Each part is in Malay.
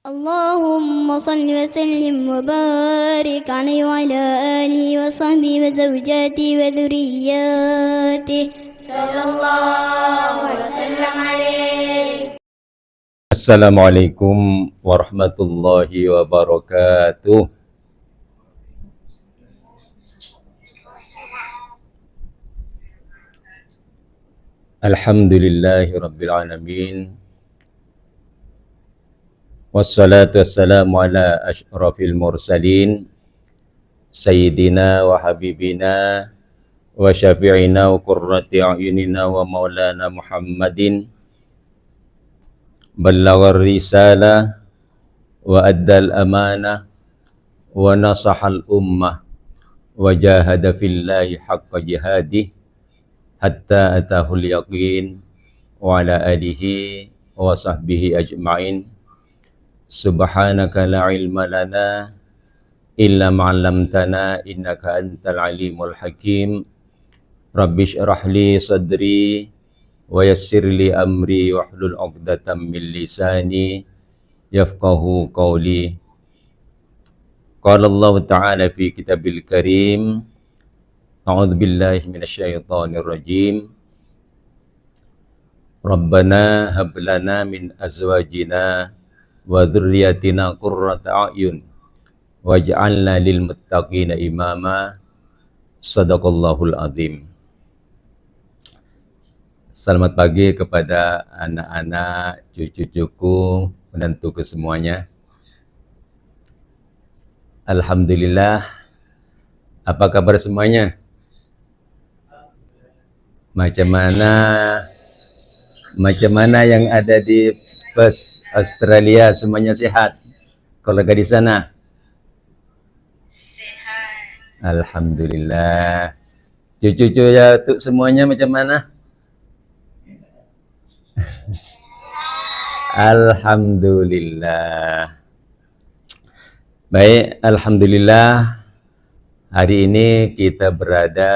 اللهم صل وسلم وبارك عليه وعلى آله وصحبه وزوجاته وذرياته صلى الله وسلم عليه. Assalamualaikum warahmatullahi wabarakatuh. Alhamdulillahi rabbil alamin. Wassalatu wassalamu ala asyrafil mursalin Sayyidina wa habibina wa syafi'ina wa qurrati a'yunina wa maulana Muhammadin ballaghar risalah wa addal amanah wa nasahal ummah wa jahada fillahi haqqa jihadih hatta atahul yaqin wa ala alihi wa sahbihi ajma'in. Subhanaka la ilma lana illa ma'allamtana innaka antal alimul hakim. Rabbi syrah li sadri wa yassir li amri wahlul 'uqdatam min lisani yafqahu qawli. Qala Allah Ta'ala fi kitabil karim, a'udzu billahi minasyaitonir rajim. Rabbana hab lana min azwajina wa dzurriyyatina qurrata a'yun waj'alna lil muttaqina imama. Shadaqallahul azim. Selamat pagi kepada anak-anak, cucu-cucuku, menantuku semuanya. Alhamdulillah. Apa kabar semuanya? Macam mana yang ada di Perth, Australia, semuanya sehat? Keluarga di sana? Sehat. Alhamdulillah. Cucu-cucu ya tuh semuanya macam mana? Alhamdulillah. Baik, alhamdulillah. Hari ini kita berada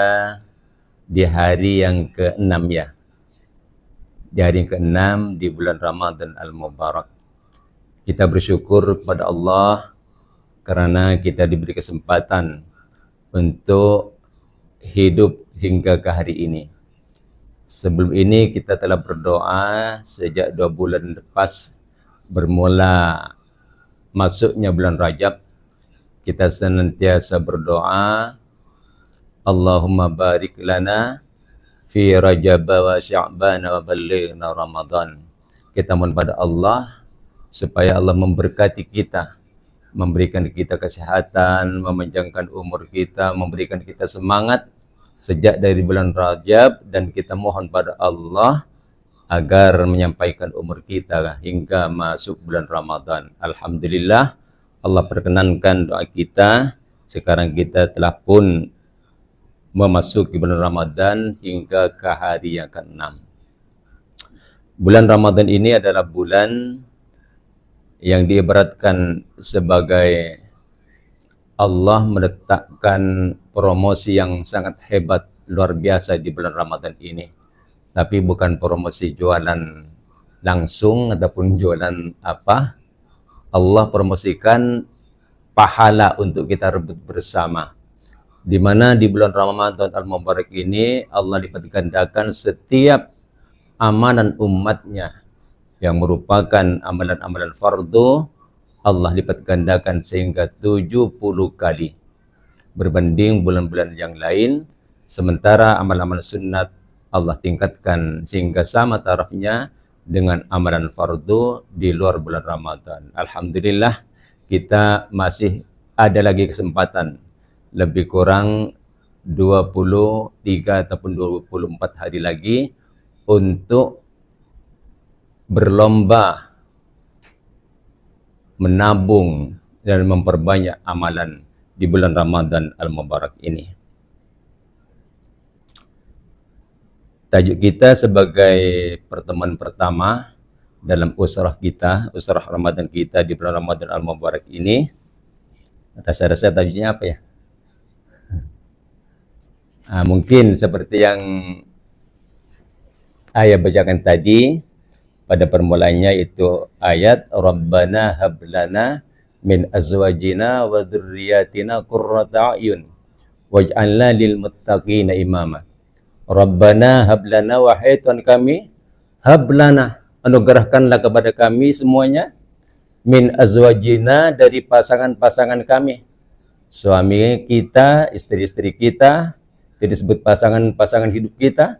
di hari yang ke-6 ya. Di hari yang ke-6 di bulan Ramadan Al-Mubarak. Kita bersyukur kepada Allah karena kita diberi kesempatan untuk hidup hingga ke hari ini. Sebelum ini kita telah berdoa sejak 2 bulan lepas bermula masuknya bulan Rajab. Kita senantiasa berdoa, Allahumma barik lana fi Rajab wa Sya'ban wa ballighna Ramadan. Kita mohon pada Allah supaya Allah memberkati kita, memberikan kita kesehatan, memanjangkan umur kita, memberikan kita semangat sejak dari bulan Rajab, dan kita mohon pada Allah agar menyampaikan umur kita hingga masuk bulan Ramadan. Alhamdulillah, Allah perkenankan doa kita. Sekarang kita telah pun memasuki bulan Ramadan hingga ke hari yang ke-6. Bulan Ramadan ini adalah bulan yang diibaratkan sebagai Allah meletakkan promosi yang sangat hebat, luar biasa di bulan Ramadan ini. Tapi bukan promosi jualan langsung ataupun jualan apa. Allah promosikan pahala untuk kita rebut bersama. Di mana di bulan Ramadan Al-Mubarak ini Allah lipat gandakan setiap amalan umatnya yang merupakan amalan-amalan fardu, Allah lipat gandakan sehingga 70 kali berbanding bulan-bulan yang lain. Sementara amal-amal sunnat Allah tingkatkan sehingga sama tarafnya dengan amalan fardu di luar bulan Ramadan. Alhamdulillah, kita masih ada lagi kesempatan lebih kurang 23 ataupun 24 hari lagi untuk berlomba menabung dan memperbanyak amalan di bulan Ramadan Al-Mubarak ini. Tajuk kita sebagai pertemuan pertama dalam usrah kita, usrah Ramadan kita di bulan Ramadan Al-Mubarak ini. Rasa-rasa tajuknya apa ya? Mungkin seperti yang ayah bacakan tadi, pada permulaannya itu ayat Rabbana hablana min azwajina wa dzurriyyatina qurrata a'yun waj'alna lil muttaqina imama. Rabbana hablana, wahai Tuhan kami, hablana, anugerahkanlah kepada kami semuanya, min azwajina, dari pasangan-pasangan kami, suami kita, istri-istri kita, itu disebut pasangan-pasangan hidup kita,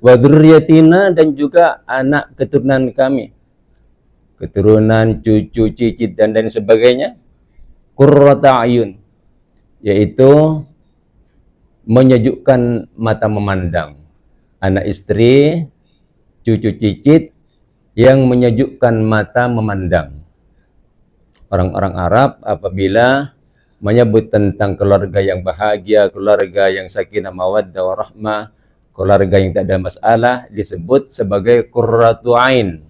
wa dzurriyyatina, dan juga anak keturunan kami, keturunan, cucu, cicit, dan lain sebagainya, qurrata a'yun, yaitu menyejukkan mata memandang, anak istri, cucu cicit yang menyejukkan mata memandang. Orang-orang Arab apabila menyebut tentang keluarga yang bahagia, keluarga yang sakinah mawaddah warahmah, keluarga yang tak ada masalah, disebut sebagai qurratu ain.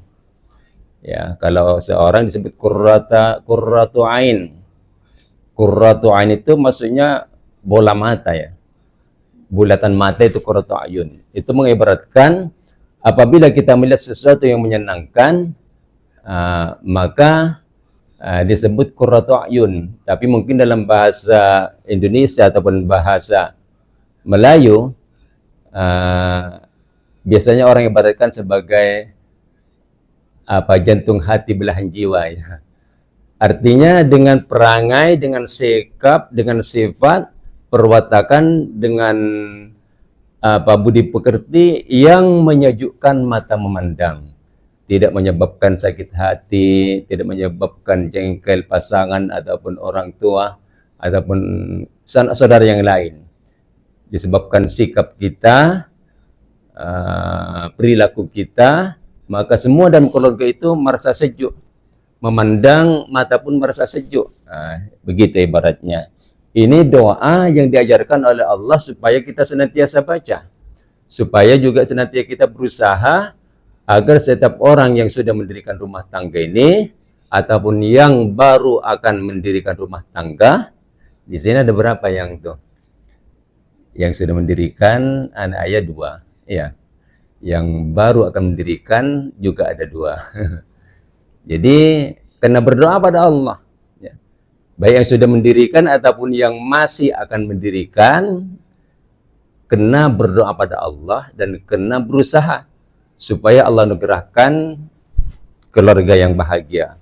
Ya, kalau seorang disebut qurratu ain. Qurratu ain itu maksudnya bola mata ya. Bulatan mata itu qurratu ayun. Itu mengibaratkan apabila kita melihat sesuatu yang menyenangkan, maka disebut qurratu ayun. Tapi mungkin dalam bahasa Indonesia ataupun bahasa Melayu, biasanya orang ibaratkan sebagai jantung hati belahan jiwa ya. Artinya dengan perangai, dengan sikap, dengan sifat, perwatakan, dengan budi pekerti yang menyejukkan mata memandang, tidak menyebabkan sakit hati, tidak menyebabkan jengkel pasangan ataupun orang tua ataupun sanak saudara yang lain. Disebabkan sikap kita, perilaku kita, maka semua dalam keluarga itu merasa sejuk, memandang mata pun merasa sejuk. Begitu ibaratnya. Ini doa yang diajarkan oleh Allah supaya kita senantiasa baca, supaya juga senantiasa kita berusaha agar setiap orang yang sudah mendirikan rumah tangga ini ataupun yang baru akan mendirikan rumah tangga, di sini ada berapa yang yang sudah mendirikan? Anak ayah 2 ya, yang baru akan mendirikan juga ada 2. Jadi kena berdoa pada Allah. Baik yang sudah mendirikan ataupun yang masih akan mendirikan, kena berdoa pada Allah dan kena berusaha supaya Allah anugerahkan keluarga yang bahagia,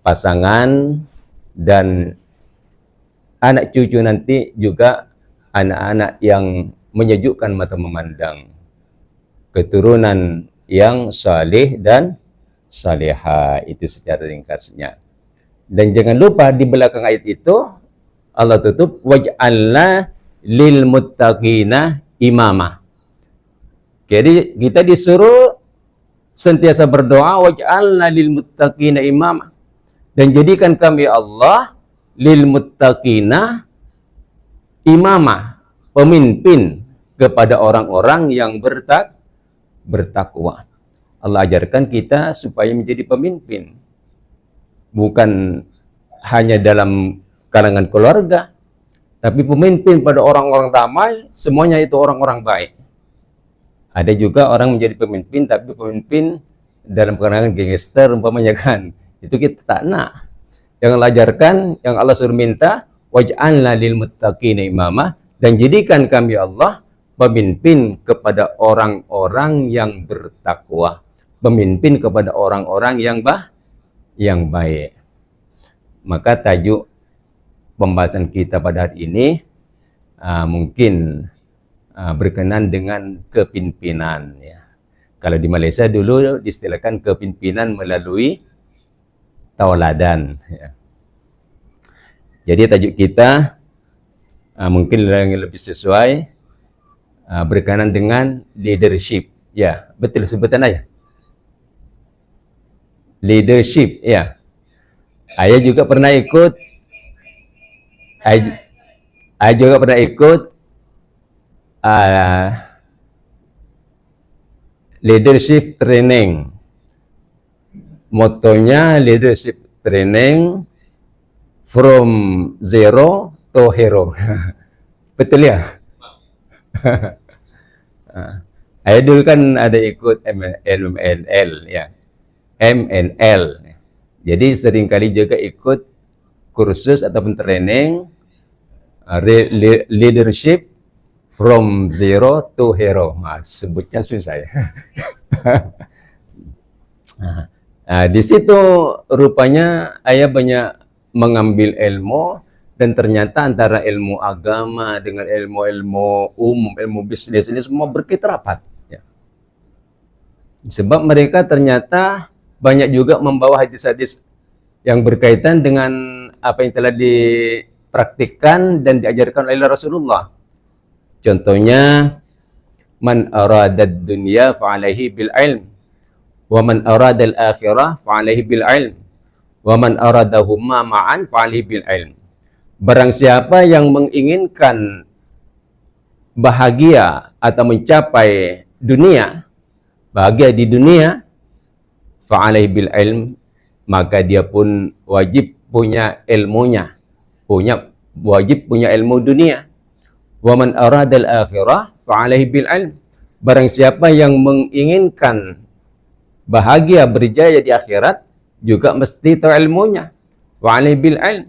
pasangan, dan anak cucu nanti juga anak-anak yang menyejukkan mata memandang, keturunan yang saleh dan salihah. Itu secara ringkasnya. Dan jangan lupa di belakang ayat itu Allah tutup waj'alna lil muttaqina imamah. Jadi kita disuruh sentiasa berdoa waj'alna lil muttaqina imamah, dan jadikan kami Allah lil muttaqina imamah, pemimpin kepada orang-orang yang bertakwa. Allah ajarkan kita supaya menjadi pemimpin, bukan hanya dalam kalangan keluarga, tapi pemimpin pada orang-orang ramai, semuanya itu orang-orang baik. Ada juga orang menjadi pemimpin, tapi pemimpin dalam kalangan gangster umpamanya kan, itu kita tak nak. Yang Allah ajarkan, yang Allah suruh minta, waj'alna lil muttaqina imamah, dan jadikan kami Allah pemimpin kepada orang-orang yang bertakwa, pemimpin kepada orang-orang yang baik. Maka tajuk pembahasan kita pada hari ini mungkin berkenan dengan kepimpinan ya. Kalau di Malaysia dulu diistilahkan kepimpinan melalui tauladan ya. Jadi tajuk kita mungkin yang lebih sesuai, berkenan dengan leadership ya. Betul sebutan ayah, leadership ya. Ayah juga pernah ikut, ayah juga pernah ikut leadership training. Motonya leadership training from zero to hero. Betul ya? Ayah dulu kan ada ikut MLL ya. MNL. Jadi seringkali juga ikut kursus ataupun training leadership from zero to hero. Nah, sebutnya susah ya. Nah, di situ rupanya ayah banyak mengambil ilmu, dan ternyata antara ilmu agama dengan ilmu-ilmu umum, ilmu bisnis ini semua berkait rapat. Ya. Sebab mereka ternyata banyak juga membawa hadis-hadis yang berkaitan dengan apa yang telah dipraktikkan dan diajarkan oleh Rasulullah. Contohnya, man aradad dunya fa'alaihi bil ilm, wa man aradal akhirah fa'alaihi bil ilm, wa man aradahuma ma'an fa'alaihi bil ilm. Barang siapa yang menginginkan bahagia atau mencapai dunia, bahagia di dunia, fa'alaihi bil ilm, maka dia pun wajib punya ilmunya, wajib punya ilmu dunia. Wa man aradal akhirah fa'alaihi bil ilm. Barang siapa yang menginginkan bahagia berjaya di akhirat, juga mesti tahu ilmunya. Fa'alaihi bil ilm.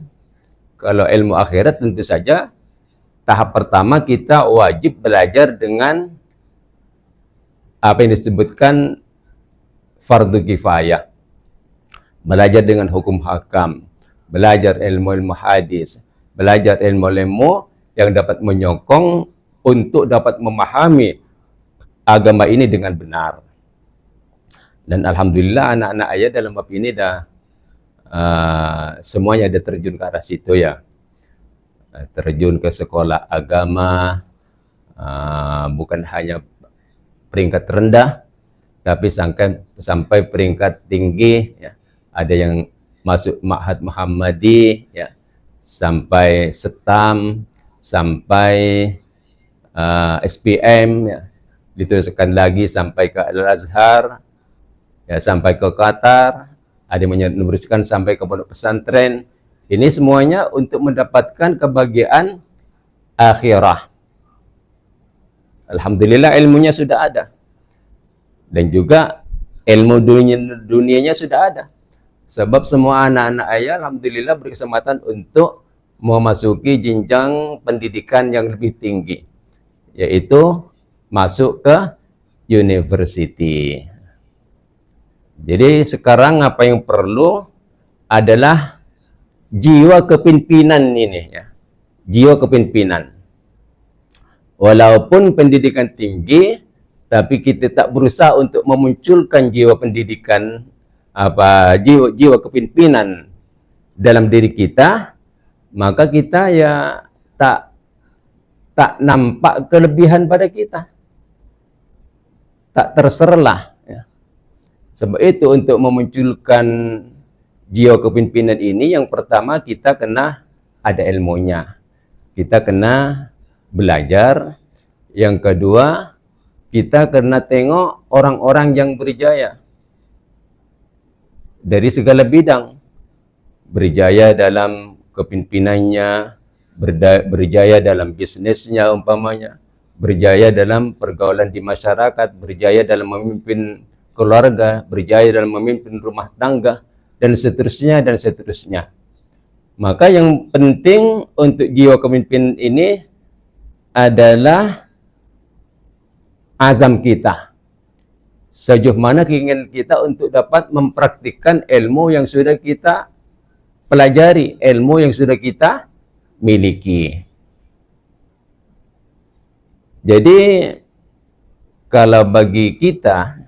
Kalau ilmu akhirat tentu saja tahap pertama kita wajib belajar dengan apa yang disebutkan fardu kifayah. Belajar dengan hukum hakam, belajar ilmu-ilmu hadis, belajar ilmu-ilmu yang dapat menyokong untuk dapat memahami agama ini dengan benar. Dan alhamdulillah anak-anak ayah dalam bab ini dah semuanya ada terjun ke arah situ ya. Terjun ke sekolah agama, bukan hanya peringkat rendah, tapi sampai peringkat tinggi ya. Ada yang masuk Ma'had Muhammadi ya, sampai Setam, sampai SPM ya. Diteruskan lagi sampai ke Al-Azhar ya, sampai ke Qatar. Ada yang meneruskan sampai ke pondok pesantren. Ini semuanya untuk mendapatkan kebahagiaan akhirah. Alhamdulillah ilmunya sudah ada. Dan juga ilmu dunianya sudah ada. Sebab semua anak-anak ayah alhamdulillah berkesempatan untuk memasuki jenjang pendidikan yang lebih tinggi. Yaitu masuk ke university. Jadi sekarang apa yang perlu adalah jiwa kepimpinan ini ya. Jiwa kepimpinan. Walaupun pendidikan tinggi, tapi kita tak berusaha untuk memunculkan jiwa pendidikan jiwa kepimpinan dalam diri kita, maka kita ya tak nampak kelebihan pada kita. Tak terserlah. Sebab itu untuk memunculkan jiwa kepimpinan ini, yang pertama kita kena ada ilmunya. Kita kena belajar. Yang kedua, kita kena tengok orang-orang yang berjaya. Dari segala bidang. Berjaya dalam kepimpinannya, berjaya dalam bisnisnya umpamanya, berjaya dalam pergaulan di masyarakat, berjaya dalam memimpin keluarga, berjaya dalam memimpin rumah tangga, dan seterusnya dan seterusnya. Maka yang penting untuk jiwa kepemimpinan ini adalah azam kita. Sejauh mana keinginan kita untuk dapat mempraktikkan ilmu yang sudah kita pelajari, ilmu yang sudah kita miliki. Jadi kalau bagi kita,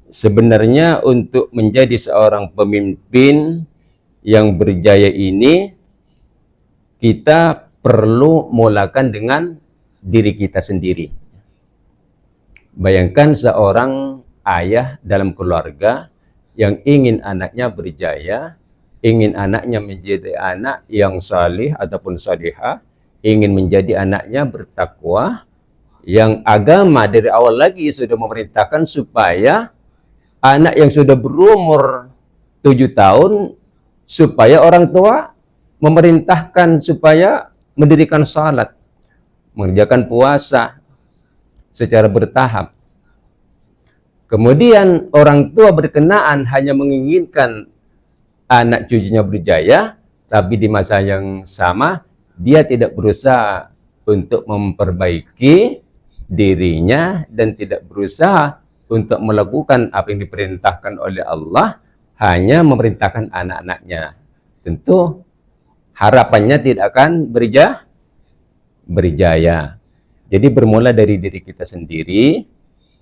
sebenarnya untuk menjadi seorang pemimpin yang berjaya ini, kita perlu mulakan dengan diri kita sendiri. Bayangkan seorang ayah dalam keluarga yang ingin anaknya berjaya, ingin anaknya menjadi anak yang salih ataupun salihah, ingin menjadi anaknya bertakwa, yang agama dari awal lagi sudah memerintahkan supaya anak yang sudah berumur 7 tahun, supaya orang tua memerintahkan supaya mendirikan salat, mengerjakan puasa secara bertahap. Kemudian orang tua berkenaan hanya menginginkan anak cucunya berjaya, tapi di masa yang sama dia tidak berusaha untuk memperbaiki dirinya dan tidak berusaha untuk melakukan apa yang diperintahkan oleh Allah, hanya memerintahkan anak-anaknya. Tentu harapannya tidak akan berjaya. Jadi bermula dari diri kita sendiri,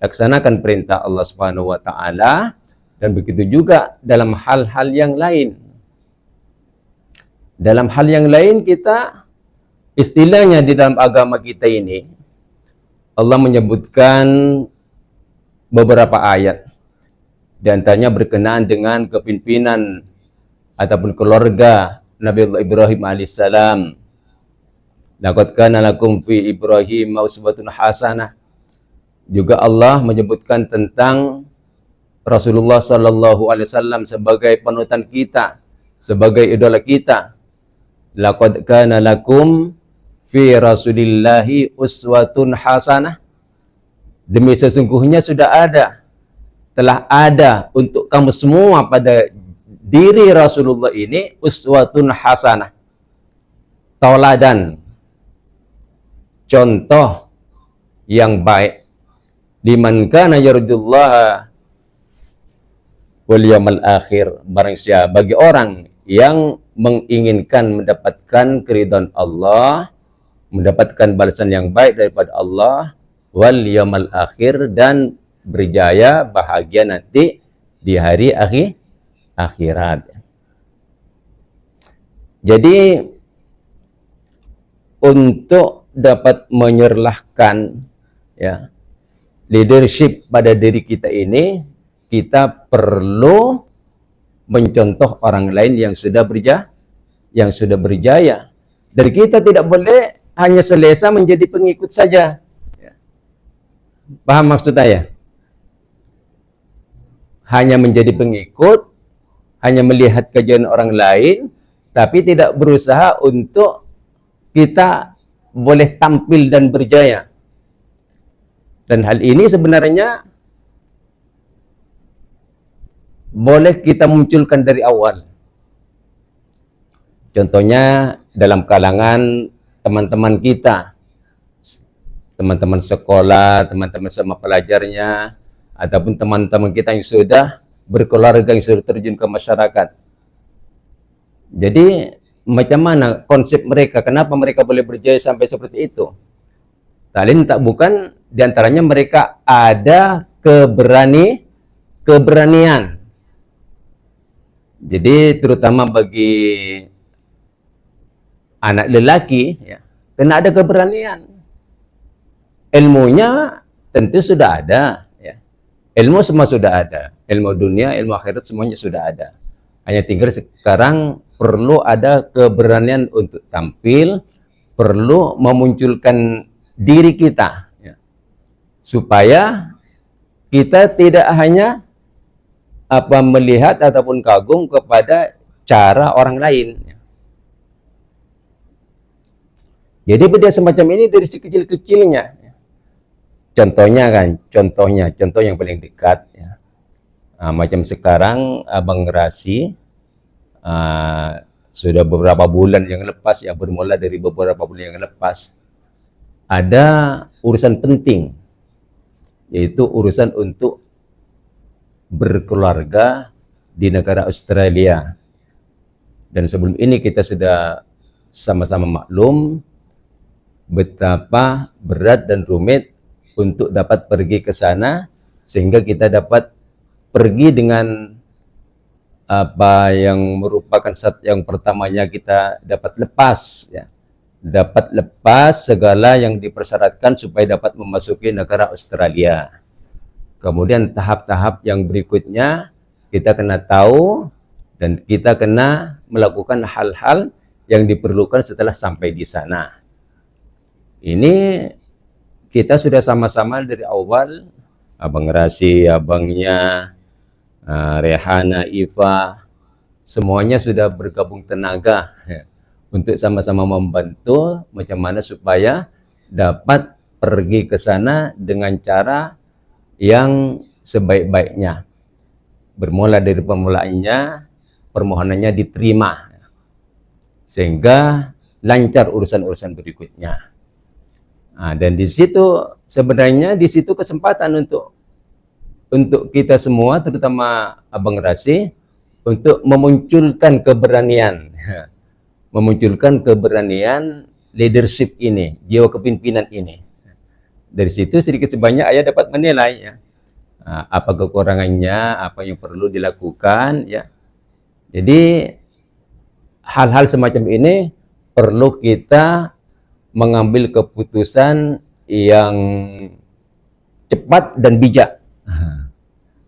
laksanakan perintah Allah Subhanahu wa taala, dan begitu juga dalam hal-hal yang lain. Dalam hal yang lain kita, istilahnya di dalam agama kita ini, Allah menyebutkan beberapa ayat. Di antaranya berkenaan dengan kepimpinan ataupun keluarga Nabi Allah Ibrahim alaihissalam. Laqad kana lakum fi Ibrahim uswatun hasanah. Juga Allah menyebutkan tentang Rasulullah sallallahu alaihi wasallam sebagai panutan kita, sebagai idola kita. Laqad kana lakum fi Rasulillahi uswatun hasanah. Demi sesungguhnya telah ada untuk kamu semua pada diri Rasulullah ini uswatun hasanah. Tauladan, contoh yang baik. Liman kana yarjullaha wal yawmal akhir, barang siapa, bagi orang yang menginginkan mendapatkan keridhaan Allah, mendapatkan balasan yang baik daripada Allah, wal yawmal akhir, dan berjaya bahagia nanti di hari akhirat. Jadi untuk dapat menyerlahkan ya leadership pada diri kita ini, kita perlu mencontoh orang lain yang sudah berjaya. Dan kita tidak boleh hanya selesa menjadi pengikut saja. Paham maksud saya? Hanya menjadi pengikut, hanya melihat kejadian orang lain, tapi tidak berusaha untuk kita boleh tampil dan berjaya. Dan hal ini sebenarnya boleh kita munculkan dari awal. Contohnya dalam kalangan teman-teman kita, teman-teman sekolah, teman-teman sama pelajarnya, ataupun teman-teman kita yang sudah berkeluarga, yang sudah terjun ke masyarakat. Jadi macam mana konsep mereka, kenapa mereka boleh berjaya sampai seperti itu? Tak lain tak bukan, diantaranya mereka ada keberanian. Jadi terutama bagi anak lelaki, ya, kena ada keberanian. Ilmunya tentu sudah ada, ya. Ilmu semua sudah ada, ilmu dunia, ilmu akhirat semuanya sudah ada. Hanya tinggal sekarang perlu ada keberanian untuk tampil, perlu memunculkan diri kita, ya, supaya kita tidak hanya melihat ataupun kagum kepada cara orang lain. Jadi beda semacam ini dari sekecil-kecilnya. Contoh yang paling dekat, ya. Macam sekarang Abang Rasi sudah beberapa bulan yang lepas, ya, bermula dari beberapa bulan yang lepas, ada urusan penting, yaitu urusan untuk berkeluarga di negara Australia. Dan sebelum ini kita sudah sama-sama maklum betapa berat dan rumit untuk dapat pergi ke sana, sehingga kita dapat pergi dengan apa yang merupakan saat yang pertamanya kita dapat lepas, ya. Dapat lepas segala yang dipersyaratkan supaya dapat memasuki negara Australia. Kemudian tahap-tahap yang berikutnya kita kena tahu dan kita kena melakukan hal-hal yang diperlukan setelah sampai di sana. Ini kita sudah sama-sama dari awal, Abang Rasi, abangnya, Rehana, Iva, semuanya sudah bergabung tenaga, ya, untuk sama-sama membantu macam mana supaya dapat pergi ke sana dengan cara yang sebaik-baiknya. Bermula dari permohonannya diterima, sehingga lancar urusan-urusan berikutnya. Nah, dan di situ sebenarnya kesempatan untuk kita semua, terutama Abang Rasi, untuk memunculkan keberanian leadership ini, jiwa kepemimpinan ini. Dari situ sedikit sebanyak ayah dapat menilai ya, apa kekurangannya, apa yang perlu dilakukan ya. Jadi hal-hal semacam ini perlu kita mengambil keputusan yang cepat dan bijak.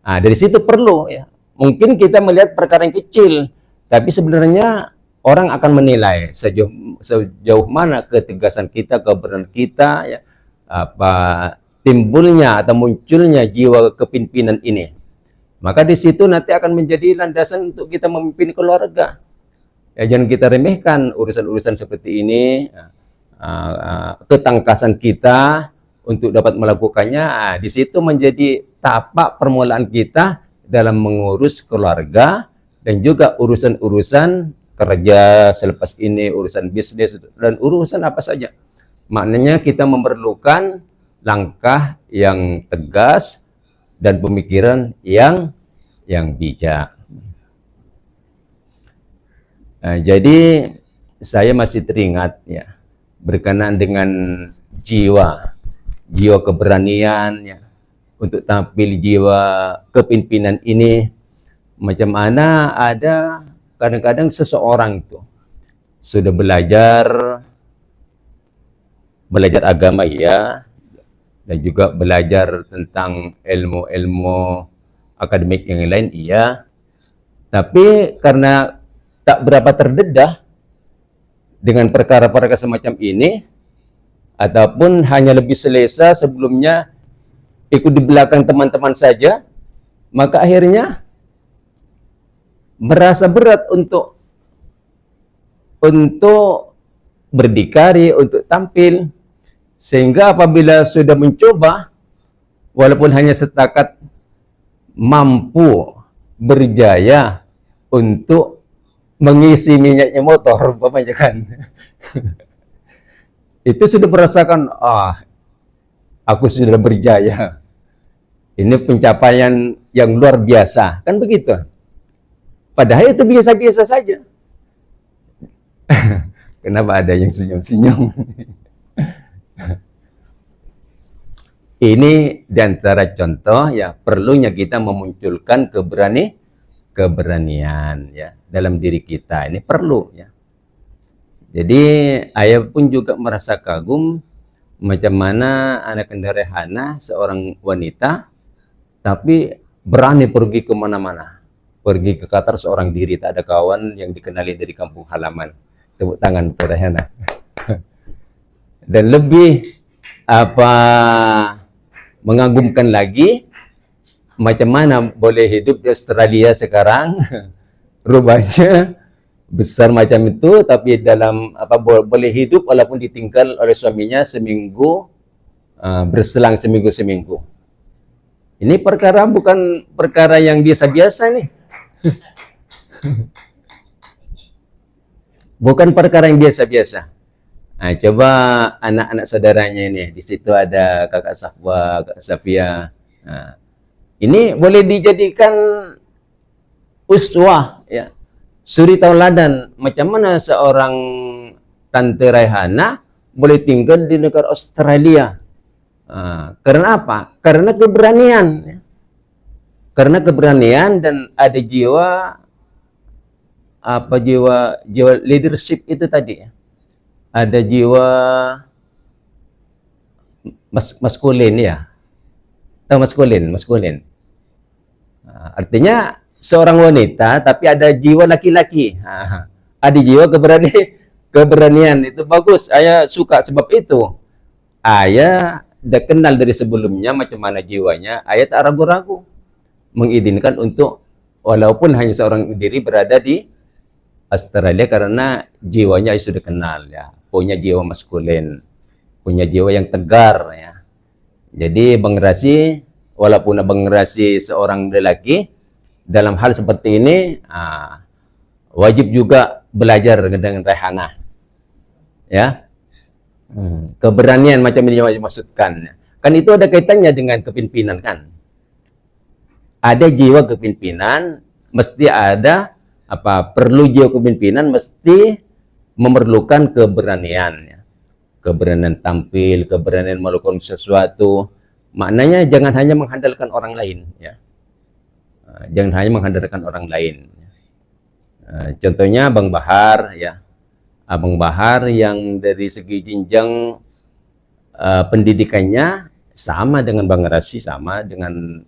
Nah, dari situ perlu ya. Mungkin kita melihat perkara yang kecil, tapi sebenarnya orang akan menilai sejauh mana ketegasan kita, keberanian kita ya, apa timbulnya atau munculnya jiwa kepemimpinan ini. Maka di situ nanti akan menjadi landasan untuk kita memimpin keluarga. Ya, jangan kita remehkan urusan-urusan seperti ini. Ketangkasan kita untuk dapat melakukannya, di situ menjadi tapak permulaan kita dalam mengurus keluarga dan juga urusan-urusan kerja selepas ini, urusan bisnis dan urusan apa saja. Maknanya kita memerlukan langkah yang tegas dan pemikiran yang bijak. Jadi saya masih teringat ya, berkenaan dengan jiwa keberanian ya, untuk tampil jiwa kepemimpinan ini. Macam mana ada kadang-kadang seseorang itu sudah belajar agama ya, dan juga belajar tentang ilmu-ilmu akademik yang lain iya, tapi karena tak berapa terdedah dengan perkara-perkara semacam ini, ataupun hanya lebih selesa sebelumnya ikut di belakang teman-teman saja, maka akhirnya merasa berat untuk berdikari, untuk tampil, sehingga apabila sudah mencoba, walaupun hanya setakat mampu berjaya untuk mengisi minyaknya motor, umpamanya kan, itu sudah merasakan, aku sudah berjaya, ini pencapaian yang luar biasa, kan begitu. Padahal itu biasa-biasa saja. Kenapa ada yang senyum-senyum? Ini diantara contoh ya, perlunya kita memunculkan keberanian ya dalam diri kita. Ini perlu ya. Jadi ayah pun juga merasa kagum macam mana anak Kendarehana, seorang wanita, tapi berani pergi kemana-mana. Pergi ke Qatar seorang diri, tak ada kawan yang dikenali dari kampung halaman. Tepuk tangan untuk Rehana. Dan lebih mengagumkan lagi, macam mana boleh hidup di Australia sekarang, rupanya besar macam itu, tapi dalam boleh hidup walaupun ditinggal oleh suaminya seminggu, berselang seminggu. Ini perkara bukan perkara yang biasa-biasa nih. Bukan perkara yang biasa-biasa. Nah, coba anak-anak saudaranya ini, di situ ada kakak Safwa, kakak Safia. Nah, ini boleh dijadikan uswah ya, suri tauladan macam mana seorang Tante Raihana boleh tinggal di negara Australia. Karena apa? Karena keberanian ya. Karena keberanian dan ada jiwa leadership itu tadi ya. Ada jiwa maskulin ya. Tahu maskulin. Artinya seorang wanita tapi ada jiwa laki-laki. Ada jiwa keberanian. Itu bagus. Ayah suka sebab itu. Ayah udah kenal dari sebelumnya macam mana jiwanya. Ayah tak ragu-ragu mengizinkan untuk walaupun hanya seorang diri berada di Australia karena jiwanya ayah sudah kenal ya. Punya jiwa maskulin. Punya jiwa yang tegar ya. Jadi Bang Rasi walaupun abang generasi seorang lelaki, dalam hal seperti ini wajib juga belajar dengan rehanah, ya. Keberanian macam ini yang maksudkan. Kan itu ada kaitannya dengan kepemimpinan kan. Ada jiwa kepemimpinan, mesti ada perlu jiwa kepemimpinan, mesti memerlukan keberanian, ya. Keberanian tampil, keberanian melakukan sesuatu. Maknanya jangan hanya mengandalkan orang lain, ya. Jangan hanya mengandalkan orang lain. Contohnya Abang Bahar, ya. Abang Bahar yang dari segi jenjang pendidikannya sama dengan Bang Rasi, sama dengan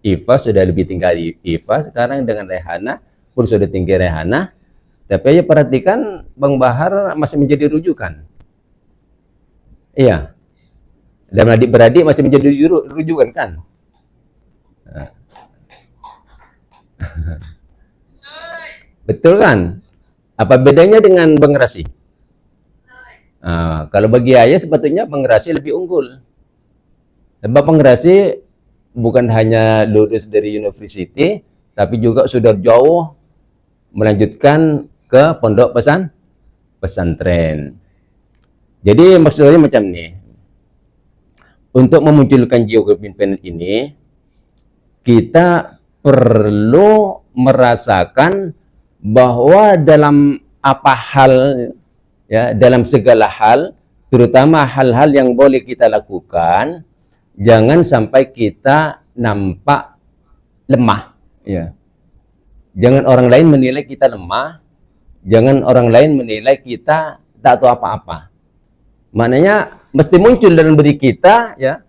Iva, sudah lebih tinggi Iva, sekarang dengan Rehana pun sudah tinggi Rehana. Tapi ya perhatikan Bang Bahar masih menjadi rujukan. Iya. Dan adik-beradik masih menjadi rujukan kan? Betul kan? Apa bedanya dengan Bang Rasi? Kalau bagi ayah sepatutnya Bang Rasi lebih unggul. Sebab Bang Rasi bukan hanya lulus dari university, tapi juga sudah jauh melanjutkan ke pondok pesantren. Jadi maksudnya macam ini. Untuk memunculkan jiwa kepemimpinan ini, kita perlu merasakan bahwa dalam apa hal, ya, dalam segala hal, terutama hal-hal yang boleh kita lakukan, jangan sampai kita nampak lemah, ya. Jangan orang lain menilai kita lemah, jangan orang lain menilai kita tak tahu apa-apa. Maknanya mesti muncul dalam diri kita, ya,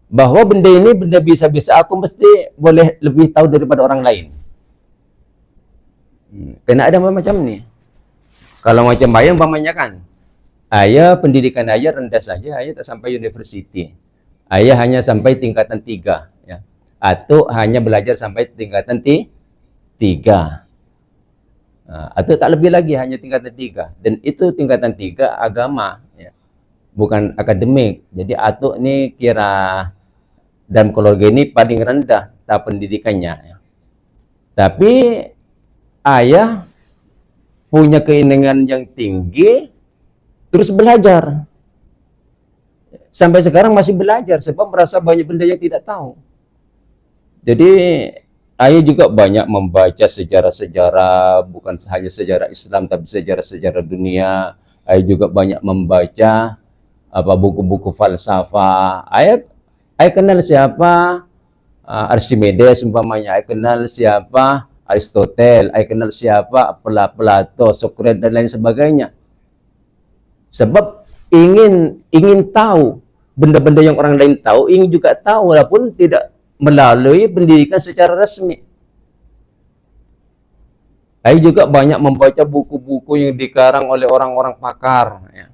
bahwa benda ini benda bisa-bisa, aku mesti boleh lebih tahu daripada orang lain. Kena ada macam ni. Kalau macam bayang umpamanya kan, ayah pendidikan ayah rendah saja, ayah tak sampai university. Ayah hanya sampai tingkatan 3, ya. Atau hanya belajar sampai tingkatan 3. Atau tak lebih lagi, hanya tingkatan 3. Dan itu tingkatan 3 agama, ya. Bukan akademik. Jadi atuk ni kira dalam keluarga ini paling rendah tahap pendidikannya, ya. Tapi ayah punya keinginan yang tinggi, terus belajar. Sampai sekarang masih belajar, sebab merasa banyak benda yang tidak tahu. Jadi ayah juga banyak membaca sejarah-sejarah, bukan hanya sejarah Islam, tapi sejarah-sejarah dunia. Ayah juga banyak membaca buku-buku falsafah. Ayah kenal siapa Archimedes umpamanya, ayah kenal siapa Aristoteles, ayah kenal siapa Plato, Socrates dan lain sebagainya. Sebab ingin tahu benda-benda yang orang lain tahu, ingin juga tahu walaupun tidak melalui pendidikan secara resmi. Ayah juga banyak membaca buku-buku yang dikarang oleh orang-orang pakar, ya.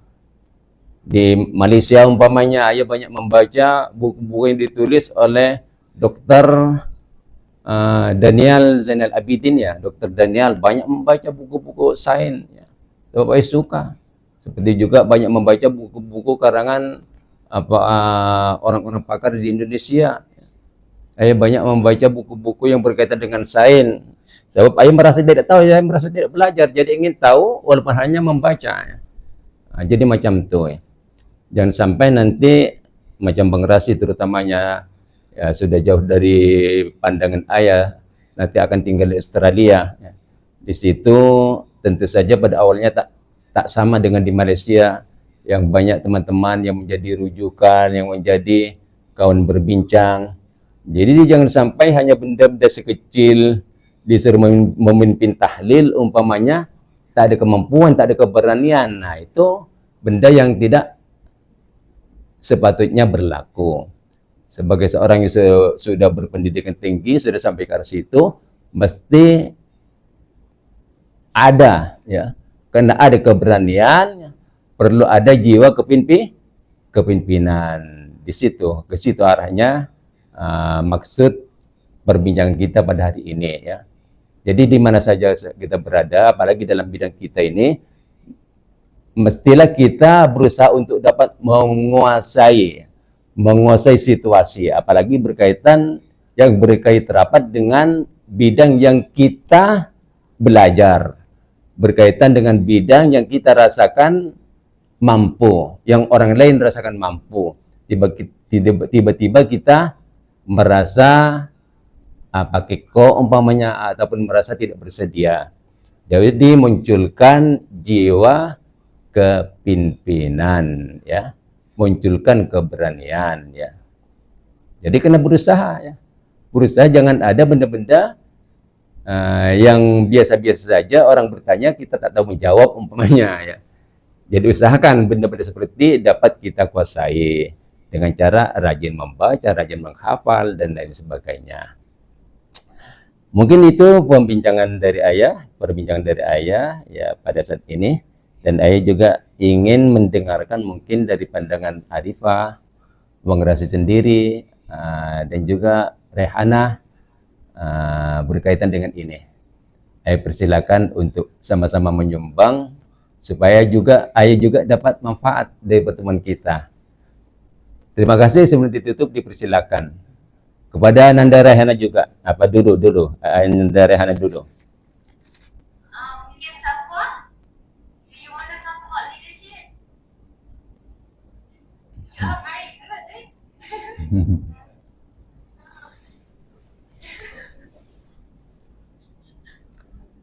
Di Malaysia umpamanya ayah banyak membaca buku-buku yang ditulis oleh Dr. Daniel Zainal Abidin, ya. Dr. Daniel banyak membaca buku-buku sains, ya. Sebab ayah suka. Seperti juga banyak membaca buku-buku karangan orang-orang pakar di Indonesia. Ayah banyak membaca buku-buku yang berkaitan dengan sains. Sebab ayah merasa tidak tahu, ayah merasa tidak belajar, jadi ingin tahu walaupun hanya membaca, ya. Jadi macam itu, ya. Jangan sampai nanti macam Bang Rasi terutamanya, ya, sudah jauh dari pandangan ayah, nanti akan tinggal di Australia, ya. Di situ tentu saja pada awalnya tak sama dengan di Malaysia, yang banyak teman-teman yang menjadi rujukan, yang menjadi kawan berbincang. Jadi jangan sampai hanya benda-benda sekecil disuruh memimpin tahlil umpamanya, tak ada kemampuan, tak ada keberanian. Nah, itu benda yang tidak sepatutnya berlaku. Sebagai seorang yang sudah berpendidikan tinggi, sudah sampai ke situ, mesti ada, ya. Karena ada keberanian, perlu ada jiwa kepemimpinan. Di situ, ke situ arahnya maksud perbincangan kita pada hari ini, ya. Jadi di mana saja kita berada, apalagi dalam bidang kita ini, mestilah kita berusaha untuk dapat menguasai menguasai situasi, apalagi berkaitan yang berkaitan rapat dengan bidang yang kita belajar, berkaitan dengan bidang yang kita rasakan mampu, yang orang lain rasakan mampu. Tiba-tiba kita merasa pakai ko umpamanya ataupun merasa tidak bersedia. Jadi munculkan jiwa kepimpinan, ya, munculkan keberanian, ya. Jadi kena berusaha, ya. Berusaha, jangan ada benda-benda yang biasa-biasa saja orang bertanya kita tak tahu menjawab umpamanya, ya. Jadi usahakan benda-benda seperti dapat kita kuasai dengan cara rajin membaca, rajin menghafal dan lain sebagainya. Mungkin itu perbincangan dari ayah ya pada saat ini, dan ayah juga ingin mendengarkan mungkin dari pandangan Arifah, Bang Rasid sendiri, dan juga Rehana berkaitan dengan ini. Ayah persilakan untuk sama-sama menyumbang supaya juga ayah juga dapat manfaat dari pertemuan kita. Terima kasih. Sebelum ditutup dipersilakan kepada Nanda Rehana juga. Dulu Nanda Rehana dulu. Mungkin Safwa, do you want to talk about leadership? Yeah, very good.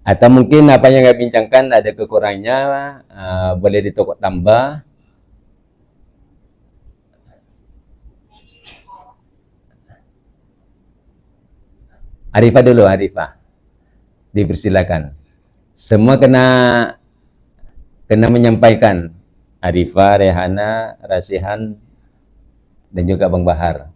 Atau mungkin apa yang saya bincangkan ada kekurangannya, boleh ditokok tambah. Arifah dulu, Arifah. Dipersilakan. Semua kena menyampaikan. Arifah, Rehana, Rasihan, dan juga Bang Bahar.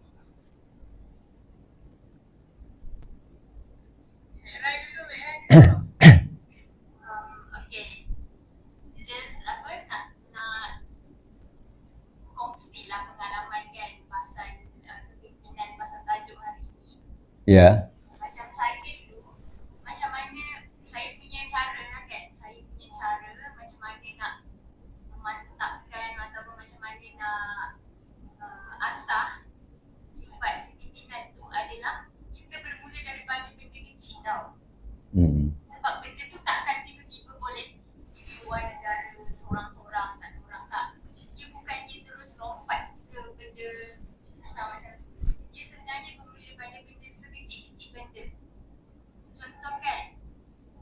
Ya. Macam saya dulu, macam mana saya punya cara kan, saya punya cara macam mana nak memantapkan ataupun macam mana nak asah sifat kepimpinan tu adalah kita bermula daripada benda kecil tau. Sebab benda tu takkan tiba-tiba boleh di luar negara seorang-seorang, tak ada orang tak. Dia bukannya terus lompat ke benda besar macam tu. Dia sebenarnya bermula daripada benda sekecil-kecil benda. Contoh kan,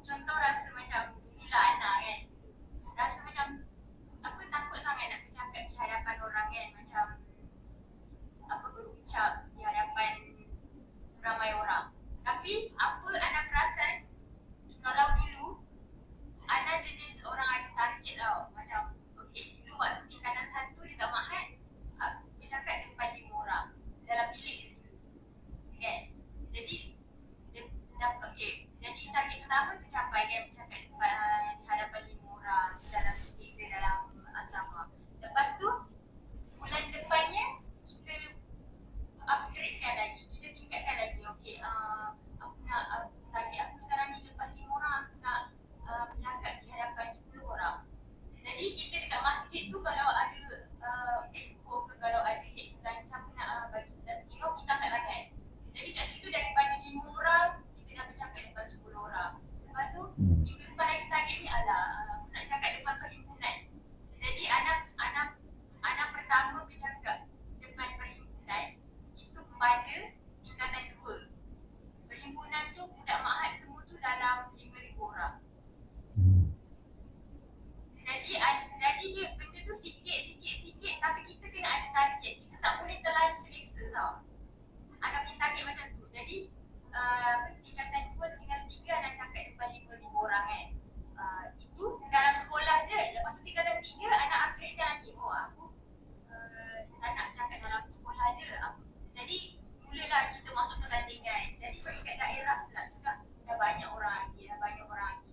contoh rasa macam dululah anak kan, rasa macam apa takut sangat nak bercakap di hadapan orang kan, macam apa berucap di hadapan ramai orang. Tapi apa anak perasan, kalau dulu Ana jenis orang ada target tau. Macam okay, dulu waktu tingkatan 1 dekat Mahat, aku bercakap depan 5 orang dalam bilik je dulu kan. Jadi jadi target pertama tercapai kan, bercakap di hadapan 5 orang dalam bilik je dalam asrama. Lepas tu bulan depannya kita upgradekan lagi, kita tingkatkan lagi. Okay, aku nak target aku sekarang ni lepas 5 orang aku nak bercakap di hadapan 10 orang. Jadi kita dekat masjid tu kalau ada expo ke, kalau ada cikgu dan siapa nak bagi kita skill, kita angkat tangan. Jadi kat situ daripada 5 orang kita dah bercakap depan 10 orang. Lepas tu minggu depan lagi target ni adalah aku nak cakap depan perhimpunan. Jadi anak pertama bercakap depan perhimpunan itu pada tingkatan 2. Perhimpunan tu budak Mahat semua tu dalam 5,000 orang. Jadi dia benda tu sikit tapi kita kena ada target. Kita tak boleh terlalu selesa tau. Anak punya target macam tu. Jadi tingkatan 2, tingkatan 3 anak cakap depan 5,000 orang kan. Itu dalam sekolah je. Lepas tu tingkatan 3 anak upgradekan lagi. Aku nak cakap dalam sekolah je. Jadi mulalah kita masuk pertandingan. Jadi kat daerah pula juga dah banyak orang lagi.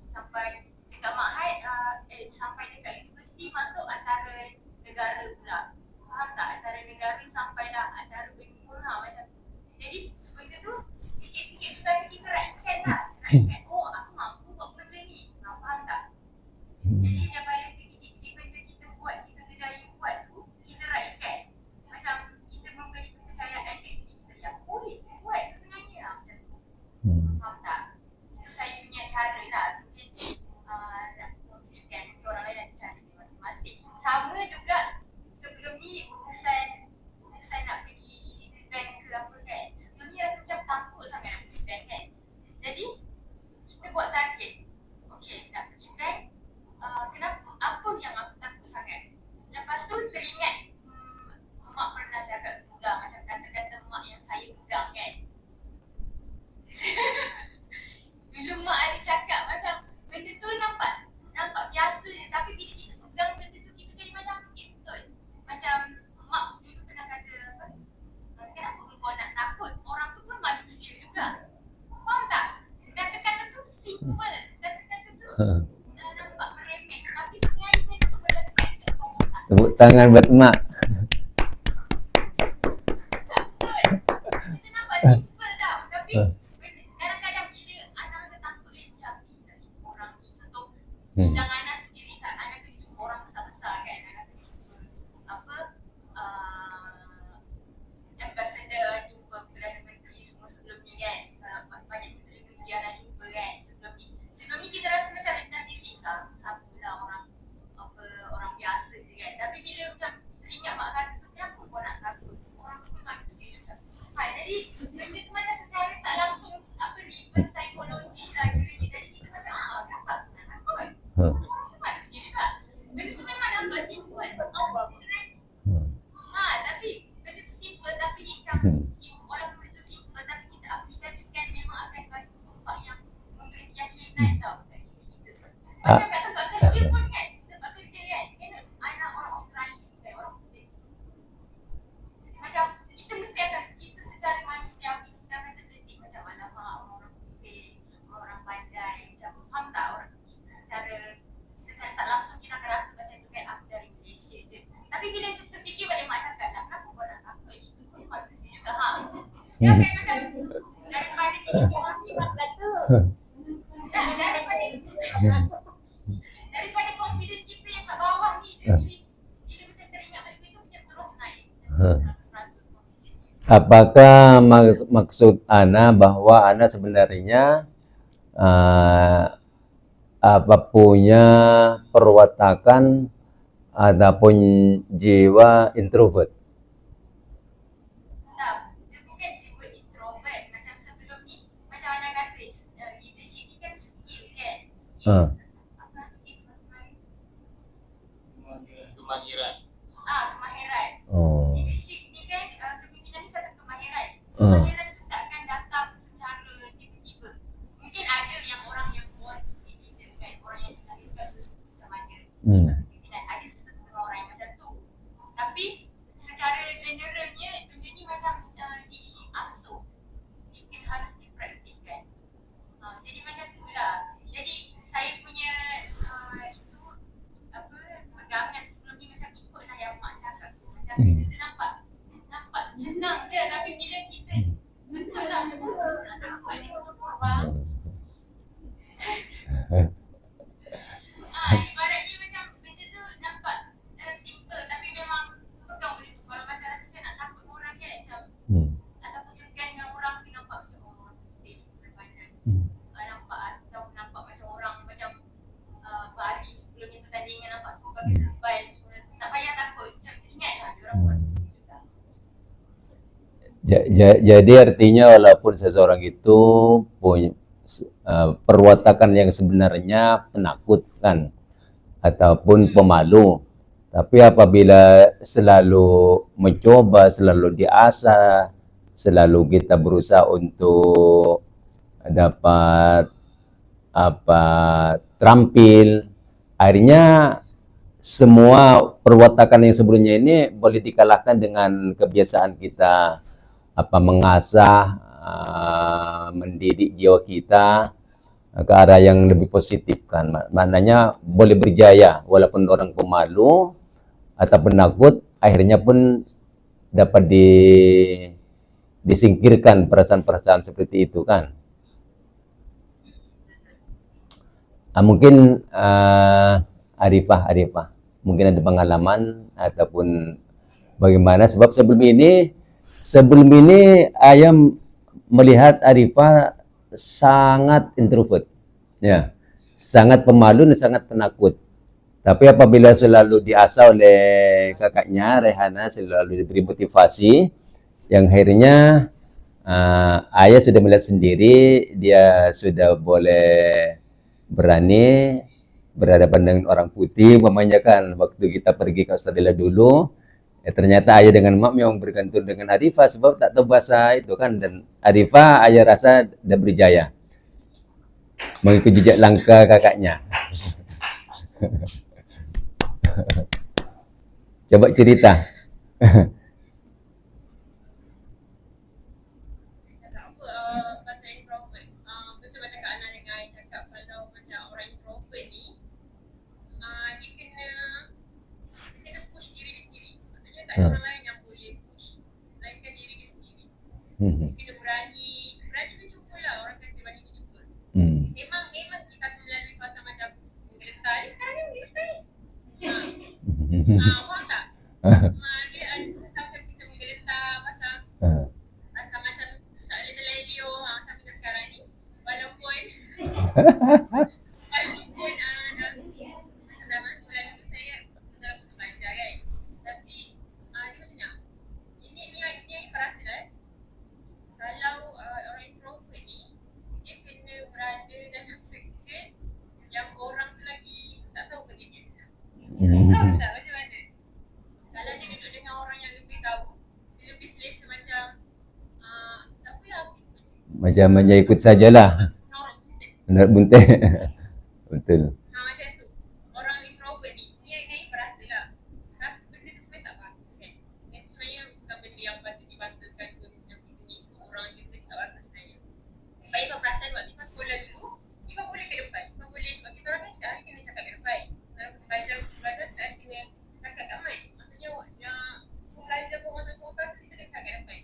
Sampai dekat Mahat, sampai dekat universiti masuk antara negara pula. Faham tak? Antara negara sampailah antara benua macam tu. Jadi benda tu sikit-sikit tu tadi kita raihkan tak? Raihkan, aku mampu buat benda ni. Faham tak? Jadi daripada sikit-sikit benda kita buat, kita berjaya buat tu, kita raihkan. Macam kita nampak meremeh, tapi sebenarnya itu berdekat ke otak. Tepuk tangan buat mak. Kita nampak simple tau, tapi kadang-kadang bila anak macam takut macam ni nak jumpa orang ni, contoh bidang anak sendiri saat anak kena jumpa orang besar-besar kan, anak kena jumpa apa ambassador, jumpa Perdana Menteri semua sebelum ni kan, banyak menteri-menteri anak jumpa kan sebelum ni kita rasa macam rendah diri lah, siapalah orang apa orang biasa je kan, tapi bila macam teringat mak kata tu, kenapa kau nak takut, orang tu manusia juga. Jadi benda tu macam secara tak langsung apa reverse psikologi lah kiranya, jadi kita macam kenapa aku nak takut, orang tu manusia juga. Benda tu memang nampak simple, tapi benda tu simple tapi macam walaupun benda tu simple tapi kita aplikasikan memang akan bagi dampak yang memberi keyakinan tau kat diri kita. Macam kat tempat kerja pun kan, tempat kerja kan anak orang Australia semua kan, orang putih semua. Macam kita mesti akan, kita secara manusiawi kita akan terdetik macam alamak orang putih, orang pandai, macam faham tak orang kita secara tak langsung kita akan rasa macam tu kan, aku dari Malaysia je. Tapi bila kita terfikir balik mak cakap lah, kenapa kau nak takut, itu pun manusia juga dia akan macam daripada kita orang ni mak kata daripada confidence kita yang kat bawah ni je, bila macam teringat balik itu macam terus naik 100%. Apakah maksud Ana bahwa Ana sebenarnya punya perwatakan ataupun jiwa introvert? Tak, dia bukan jiwa introvert. Macam sebelum ni, macam Ana kata, leadership ni kan skill kan, apa skill kemahiran. Leadership ni kan, kepimpinan ni satu kemahiran. Kemahiran tu tak akan datang secara tiba-tiba. Mungkin ada yang orang yang born to be leader kan, orang yang dilahirkan terus sama ada kepimpinan, ada setengah orang yang macam tu. Tapi secara generalnya benda ni macam diasuh, dia harus dipraktikkan. Jadi macam tu lah. Jadi saya punya itu apa pegangan sebelum ni macam ikutlah yang mak cakap tu. Macam kita nampak senang je, tapi bila kita betul lah semua nak dapat ni ibaratnya macam benda tu nampak simple, tapi memang pegang benda tu. Kalau macam rasa macam nak takut orang kan, macam ataupun segan dengan orang tu, nampak macam orang putih semua pandai nampak, atau nampak macam orang macam baris sebelum itu tandingan nampak semua pakai serban, tak payah takut, macam ingatlah dia orang manusia juga. Jadi artinya walaupun seseorang itu punya perwatakan yang sebenarnya penakut kan, ataupun pemalu, tapi apabila selalu mencoba, selalu diasah, selalu kita berusaha untuk dapat terampil, akhirnya semua perwatakan yang sebelumnya ini boleh dikalahkan dengan kebiasaan kita mengasah, mendidik jiwa kita ke arah yang lebih positif kan. Maknanya boleh berjaya walaupun orang pemalu atau penakut, akhirnya pun dapat disingkirkan perasaan-perasaan seperti itu kan. Mungkin Arifah mungkin ada pengalaman ataupun bagaimana, sebab sebelum ini ayam melihat Arifah sangat introvert, ya, sangat pemalu dan sangat penakut. Tapi apabila selalu diasah oleh kakaknya Rehana, selalu diberi motivasi, yang akhirnya ayah sudah melihat sendiri, dia sudah boleh berani berhadapan dengan orang putih. Umpamanya kan waktu kita pergi ke Australia dulu, ternyata ayah dengan mak memang bergantung dengan Arifah sebab tak tahu bahasa itu kan, dan Arifah ayah rasa dah berjaya mengikut jejak langkah kakaknya. Coba cerita. orang lain yang boleh push, melainkan diri dia sendiri. Kena berani mencubalah, orang kata berani mencuba. Memang kita akan melalui fasa macam menggeletar. Dia sekarang ni menggeletar ni. Faham tak? Dia ada macam kita menggeletar pasal macam tak boleh terlelio sampai ke sekarang ni. Walaupun dalam zaman sekolah dulu saya dalam bentuk belajar kan. Tapi dia macam ini perasaan. Kalau orang introvert ni, dia kena berada dalam circle yang orang tu lagi tak tahu bagi dia. Tahu tak macam mana? Kalau dia duduk dengan orang yang lebih tahu, dia lebih selesa macam tak apalah aku ikut je. Macam ikut sajalah. Menurut buntet. Betul. Macam tu. Orang introvert ni perasa lah. Tapi benda tu sebenarnya tak bagus kan. Sebenarnya bukan benda yang patut dibanggakan pun yang kita ni orang kita tak bagus sebenarnya. Baik Ifah perasan waktu Ifah sekolah dulu, Ifah boleh ke depan. Ifah boleh sebab kita orang kan sekarang kena cakap ke depan. Kalau kita belajar sekarang kena cakap kat mic. Maksudnya yang semua belajar pun masa program kita kena cakap kat depan.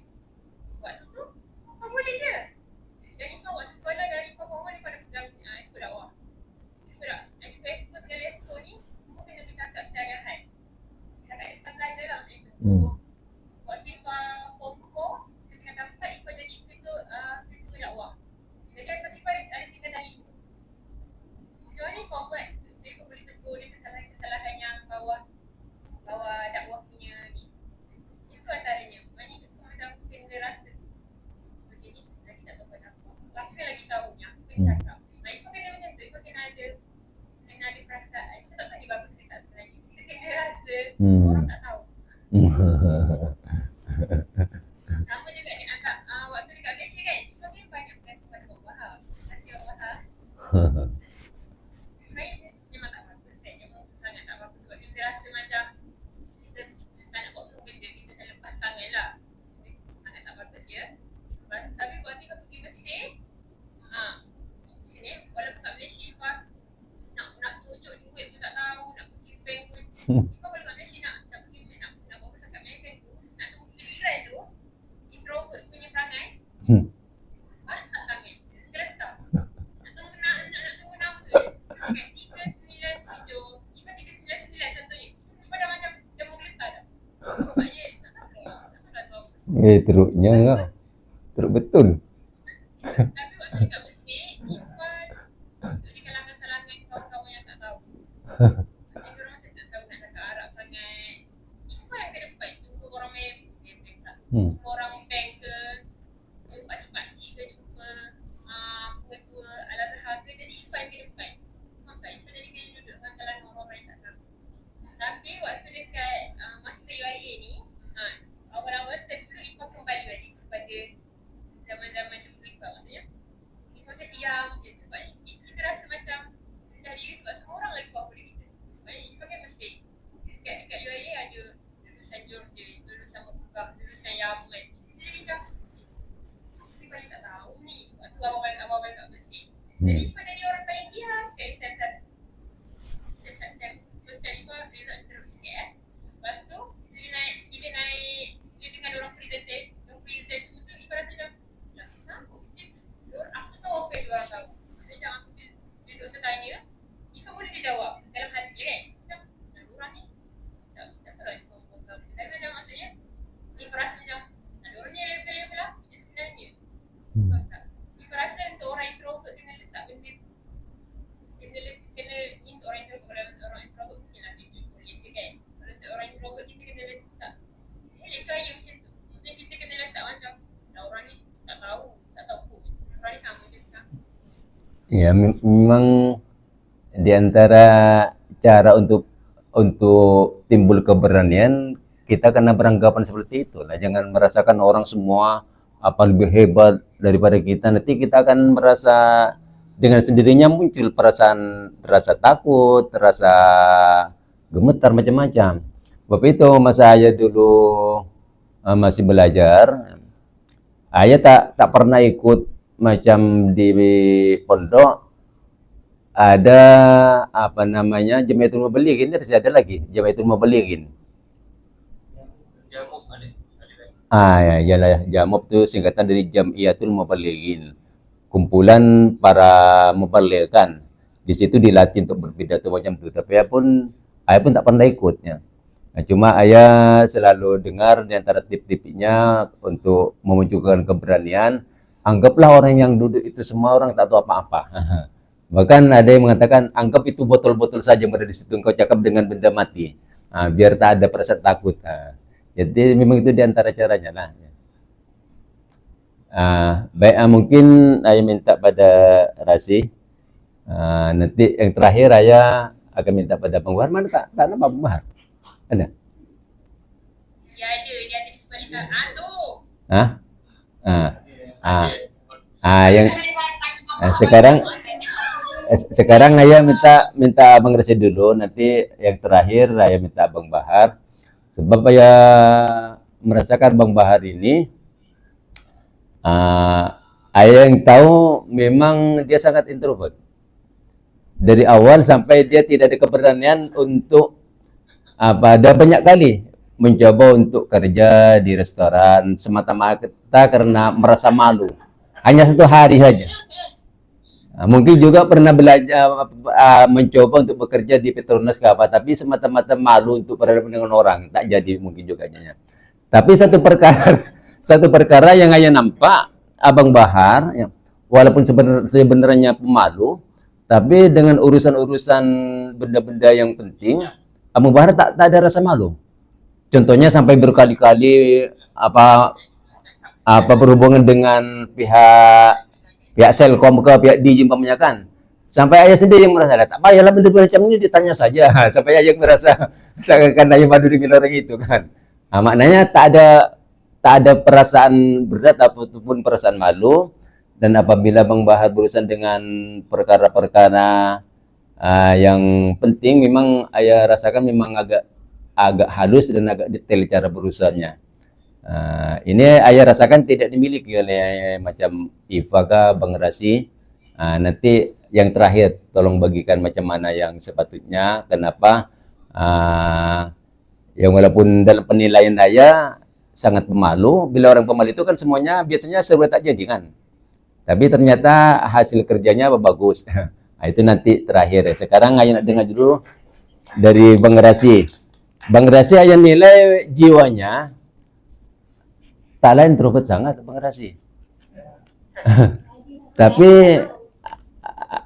Waktu tu, Ifah boleh je. Dan Ifah waktu sekolah dari Ifah form 1 Ifah dah pegang esko dakwah. Esko segala esko ni semua kena bercakap secara had. Cakap depan belajar lah macam tu. Waktu Ifah form 4 kita tengah dapat Ifah jadi ketua dakwah. Jadi atas Ifah ada tingkatan 5. Macam mana Ifah buat Ifah boleh tegur dia kesalahan yang bawah dakwah punya ni. Itu antaranya. Maknanya Ifah macam kena rasa okay ni lagi tak tahu apa. Aku kan lagi tahu ni, aku kena cakap. Ifah kena macam tu, Ifah kena ada perasaan. Kita tak tahu ni bagus ke tak sebenarnya. Kita kena rasa orang tak tahu. Sama juga dengan waktu dekat Malaysia kan, Ifah kan banyak berkata pada Pak Wahab. Terima kasih Pak Wahab. Sebenarnya memang tak bagus kan, memang sangat tak bagus sebab kita rasa macam kita tak nak buat benda, kita dah lepas tangan lah. Sangat tak bagus ya. Tapi waktu Ifah pergi Mesir, sini walaupun kat Malaysia Ifah nak tunjuk duit pun tak tahu, nak pergi bank pun Ifah kalau kat Malaysia nak pergi bank, nak buat urusan kat Amerika tu, nak tunggu giliran tu, introvert punya tangan tak tangan, geletar. Nak tunggu nama tu kan 397, Ifah 399 contohnya, Ifah dah macam dah mau geletar dah. Sebabnya tak tahu lah Teruknya kau. Teruk betul. Tapi waktu dekat Mesir, Ifah duduk di kalangan-kalangan kawan-kawan yang tak tahu. Maksudnya diorang macam tak tahu nak cakap Arab sangat. Ifah yang ke depan jumpa orang bank tak. Jumpa orang bank ke, jumpa pakcik-pakcik ke, jumpa pengetua Al-Azhar ke. Jadi Ifah yang ke depan. Faham tak? Ifah jadi kena duduk dengan kalangan orang-orang yang tak tahu. Tapi waktu dekat masa UIA ni, awal-awal sebelum Ifah kembali balik kepada zaman-zaman dulu Ifah, maksudnya Ifah macam diam je sebab kita rasa macam rendah diri sebab semua orang lagi power daripada kita. Sebab Ifah kan mesti dekat UIA ada lulusan Jordan, lulusan Mekah, lulusan Yaman. Jadi macam Ifah paling tak tahu ni waktu awal-awal kat Mesir. Jadi Ifah jadi orang paling diam sekali. First time Ifah result teruk sikit Lepas tu bila dengan orang present semua tu Ifah rasa macam sanggup je. Aku tahu apa yang diorang tahu. Macam aku dia doktor tanya, Ifah boleh dia jawab dalam hati kan. Macam orang ni tak tahu lah dia sombong ke apa. Tapi macam maksudnya Ifah rasa macam ada orang ni level-level aku je sebenarnya. Ifah rasa untuk orang introvert kena letak benda kena untuk orang introvert. Kalau orang introvert mungkin lah dia boleh je kan. Kalau untuk orang introvert kita kena letak boleh ke ya macam tu. Maksudnya kita kena letak macam orang ni tak tahu pun. Orang ni sama je macam. Ya memang di antara cara untuk timbul keberanian kita kena beranggapan seperti itulah. Jangan merasakan orang semua apa lebih hebat daripada kita. Nanti kita akan merasa dengan sendirinya muncul perasaan rasa takut, rasa gemetar macam-macam. Sebab itu masa ayah dulu masih belajar, ayah tak pernah ikut macam di pondok ada apa namanya Jamiatul Mubalighin, masih ada lagi Jamiatul Mubalighin. Ya, iyalah Jamub itu singkatan dari Jam'iyatul Mubalighin. Kumpulan para mubaligh kan. Di situ dilatih untuk berpidato macam itu. Tapi ayah pun tak pernah ikutnya. Nah, cuma ayah selalu dengar di antara tip-tipnya untuk memunculkan keberanian. Anggaplah orang yang duduk itu semua orang tak tahu apa-apa. Bahkan ada yang mengatakan, anggap itu botol-botol saja yang berada di situ. Engkau cakap dengan benda mati. Biar tak ada perasaan takut. Jadi memang itu di antara caranya lah. Baik, mungkin saya minta pada Rasi. Nanti yang terakhir saya akan minta pada Bang Bahar. Mana tak nampak Bang Bahar? Ada? Dia ada di sebalik tu. Hah? Yang sekarang saya minta Bang Rasi dulu. Nanti yang terakhir saya minta Bang Bahar. Sebab saya merasakan Bang Bahar ini, saya yang tahu memang dia sangat introvert. Dari awal sampai dia tidak ada keberanian untuk ada banyak kali mencoba untuk kerja di restoran semata-mata karena merasa malu. Hanya 1 hari saja. Mungkin juga pernah belajar mencoba untuk bekerja di Petronas ke apa, tapi semata-mata malu untuk berhadapan dengan orang, tak jadi mungkin juga. Tapi satu perkara yang saya nampak Abang Bahar, ya, walaupun sebenarnya pemalu, tapi dengan urusan-urusan benda-benda yang penting, Abang Bahar tak ada rasa malu. Contohnya sampai berkali-kali berhubungan dengan pihak Selkom ke pihak Digi umpamanya kan. Sampai ayah sendiri yang merasa, tak payahlah benda-benda macam ini ditanya saja. Sampai ayah merasa seakan ayah madu dengan orang itu kan. Maknanya tak ada perasaan berat ataupun perasaan malu. Dan apabila Bang Bahar berurusan dengan perkara-perkara yang penting, memang ayah rasakan memang agak halus dan agak detail cara berurusannya. Ini ayah rasakan tidak dimiliki oleh macam Iva kah, Bang Rasi. Nanti yang terakhir tolong bagikan macam mana yang sepatutnya, kenapa yang walaupun dalam penilaian ayah sangat pemalu. Bila orang pemalu itu kan semuanya biasanya serba tak jadi kan, tapi ternyata hasil kerjanya bagus. Itu nanti terakhir. Sekarang ayah nak dengar dulu dari Bang Rasi. Bang Rasi ayah nilai jiwanya tak lain introvert sangat Bang Rasi. Tapi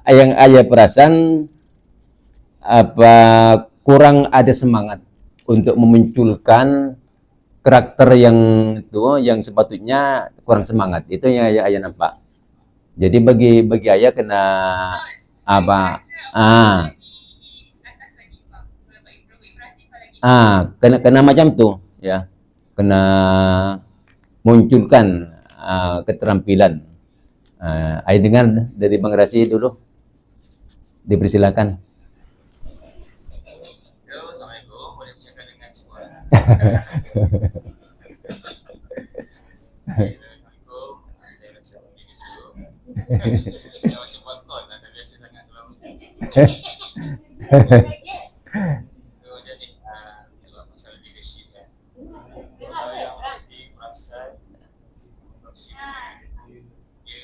yang ayah perasan kurang ada semangat untuk memunculkan karakter yang sepatutnya kurang semangat. Itu yang ayah nampak. Jadi bagi ayah kena kena macam tu ya, kena munculkan keterampilan. Ayah dengar dari Bang Rasi dulu, dipersilakan. Assalamualaikum, boleh bercakap dengan semua. Assalamualaikum, saya rasa mungkin Yusuf. Macam balkon, dah biasa sangat dalam. Jadi sebab masalah leadership kan. Yang lebih perasan dia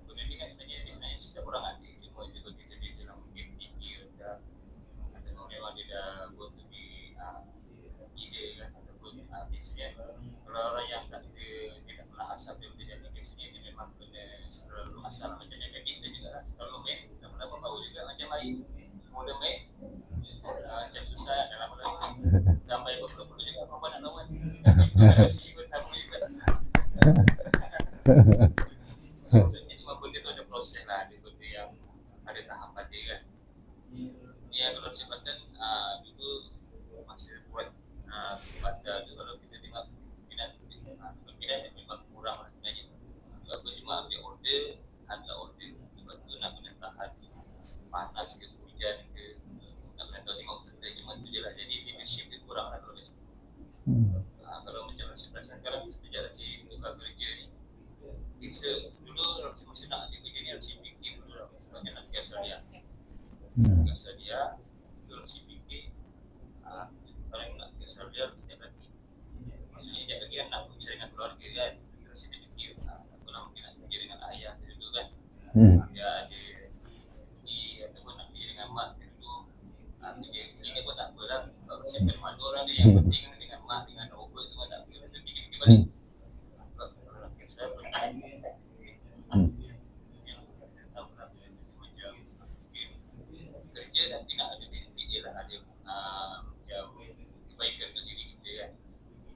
benda ni kan sebenarnya setiap orang ada, cuma itu berbeza-beza lah. Mungkin fikir dah ataupun memang dia dah go to be ide kan, ataupun biasanya kalau orang yang tak dia tak pernah asal dia jadi, biasanya dia memang kena selalu asal macam jaga kita juga lah, selalu main tak pernah tahu juga macam lain mula main macam susah dalam lama sampai berpuluh-puluh juga apa nak lawan si bertamu juga. So ni semua benda tu ada proses lah, ada benda yang ada tahapan dia kan. Ya kalau saya perasan dulu masa buat pada tu, kalau kita tengok kemungkinan memang kurang lah sebenarnya. Apa cuma ambil order, hantar order, lepas tu nak kena tahan panas ke hujan ke, nak kena tahu tengok benda, cuma tu je lah. Jadi leadership dia kurang lah kalau macam kalau macam saya perasan sekarang sejak si tukar kerja ni, kita dulu masa nak ambil kerja ni harus fikir dulu lah, sebabnya nak pergi Australia. Pergi Australia, tu harus fikir kalau nak pergi Australia macam nanti dia ada ni ataupun nak pergi dengan mak dia dulu, kerja pun tak apa lah, siapkan rumah dua orang dia, yang penting dengan mak dengan obat semua tak apa, itu fikir balik. Kalau nak kerja saya macam kerja tapi nak ada benefit dia lah, ada macam kebaikan untuk diri kita kan.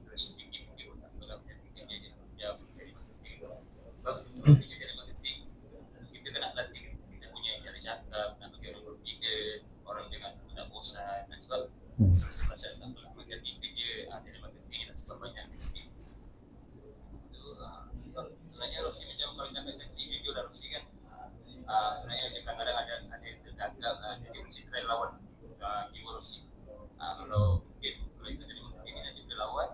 Terus fikir pun tak apa lah, macam kerja dia macam jadi marketing. Sebab kerja jadi marketing, kita kena latih kita punya cara cakap, nak bagi orang confident, orang dengar tak bosan. Dan sebab terus rasa tak apa macam ni kerja jadi marketing tak sebab banyak itu sebenarnya Rosi macam kalau nak cakap jujur lah Rosi kan, sebenarnya macam kadang-kadang ada tergagap lah, jadi Rosi try lawan jiwa Rosi. Kalau kita jadi marketing nanti boleh lawan,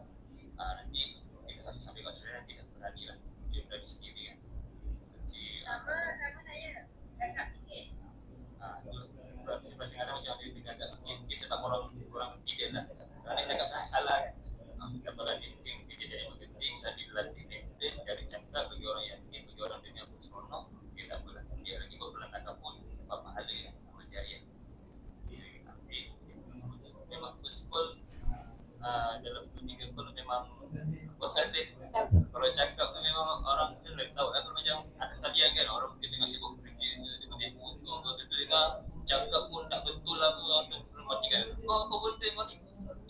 nanti kita sampai kat Australia nanti dah berani lah, mungkin berani sendiri kan. Sama saya, gagap sikit. Sebab kadang macam dia tergagap sikit, dia sebab orang confident lah, kerana cakap salah kan. Kalau dia mungkin dia jadi marketing, sambil latih maintain, cari cakap bagi orang yakin, bagi orang dengar pun seronok, dia tak apalah, dia lagi berpelan akan full apa pahala kan, amal jariah. Memang first call dalam 2-3 call memang berhati. Kalau cakap tu memang orang tahu lah, kalau macam atas talian kan, orang mungkin tengah sibuk kerja ke, tengah demo tu ke, kita dengar cakap pun tak betul lah tu matikan. Kau benda kau ni,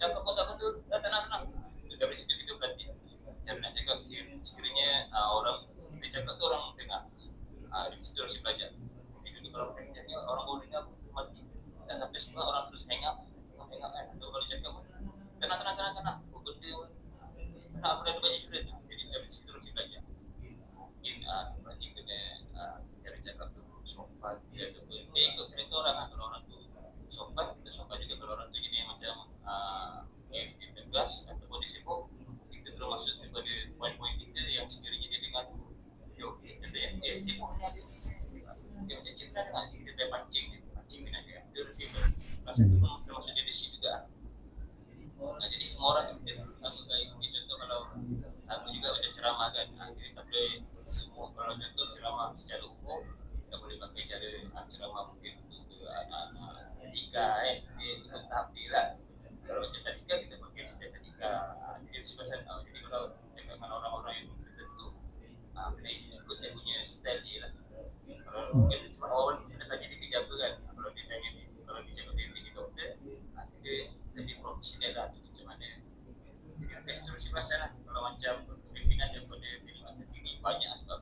cakap kau tak betul, tenang. Dari situ kita berlatih cara nak cakap dia, sekiranya orang kita cakap tu orang dengar, dari situ harus belajar. Jadi dulu kalau cakap orang boleh dengar mati, tak sampai semua orang terus hang up kan. Atau kalau cakap pun tenang, benda pun tenang, aku dah ada banyak student. Jadi dari situ harus belajar. Mungkin berarti kena cara cakap tu sopan dia, ataupun dia ikut kereta orang lah. Kalau orang tu sopan, kita sopan juga. Kalau orang tu jadi macam dia tegas ataupun dia sibuk, kita perlu masuk kepada poin-poin kita yang sekiranya dia dengar tu dia okey, contoh yang dia sibuk dia macam cakap dengar, kita try pancing dia nak dia receive rasa tu termasuk leadership juga. Jadi semua orang kita sama gaya. Mungkin contoh kalau sama juga macam ceramah kan, kita tak boleh semua. Kalau contoh ceramah secara umum, kita boleh pakai cara ceramah mungkin untuk ke anak-anak tadika kan, dia ikut tahap dia lah. Kalau macam tadika, kita pakai step tadika. Jadi sebab jadi kalau cakap dengan orang-orang yang tertentu, kena ikut dia punya style dia lah. Kalau mungkin sebab awal kita tanya dia kerja apa kan, kalau dia tanya kalau dia cakap dia pergi doktor, kita lebih profesional lah tu macam mana. Jadi kita terus pasal lah. Kalau macam pimpinan daripada teknik marketing ni banyak sebab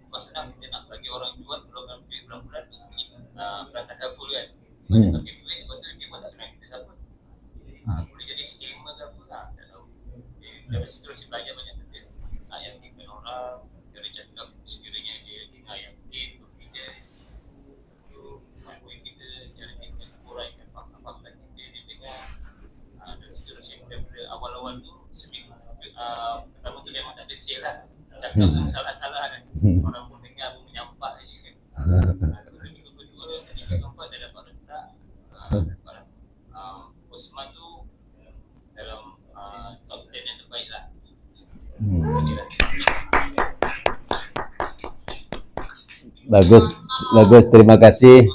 bukan senang kita nak bagi orang jual keluarkan duit bulan-bulan tu pergi berantakan full kan. Sebab dia pakai duit, lepas tu dia pun tak kenal kita siapa. Boleh jadi scammer ke apa, tak tahu. Jadi dari situ terus belajar banyak benda. Yakinkan orang, cara cakap sekiranya dia dengar yakin, confident. Tu poin kita, cara kita kurangkan fakta-fakta kita dia dengar. Dan situ terus daripada awal-awal tu, seminggu pertama tu memang tak ada sale lah. Cakap semua salah-salah kan. Orang pun dengar pun menyampak je. Minggu kedua, ketiga, keempat dah dapat rentak. Dapat first month tu dalam top 10 yang terbaik lah. Bagus, terima kasih.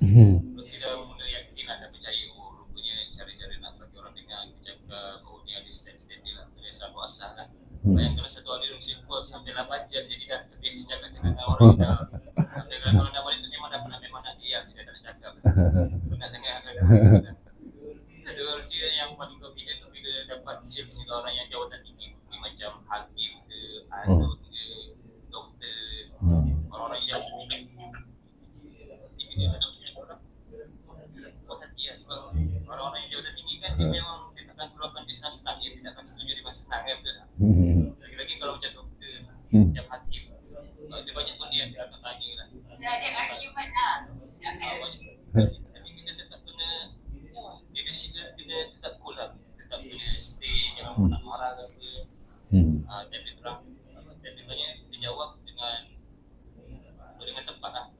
Kita dah mula yakin lah, dah percaya rupanya cara-cara nak bagi orang dengar kita cakap, ni ada step-step dia lah. Dia selalu asal lah. Bayangkan satu hari Rusi buat sampai 8 jam, jadi dah terbiasa cakap dengan orang dah. Sampai kalau dah balik tu memang dah pernah memang nak diam, dia tak nak cakap. Penat sangat kan. Ada Rusi yang paling confident tu bila dapat sila orang yang jawatan tinggi, macam hakim ke, adut ke, doktor, orang-orang yang puas hati lah. Sebab orang-orang yang jawatan tinggi kan, dia memang dia takkan keluarkan dia senang-senang, dia tidak akan setuju dengan senang kan, betul tak? Lagi-lagi kalau macam doktor, macam hakim, dia banyak pun dia akan tanya lah. Dia ada argument lah. Tapi kita tetap kena leadership kena tetap cool lah, tetap kena stay, jangan nak marah ke apa. Dan dia terang, dan dia tanya, kita jawab dengan tepat lah,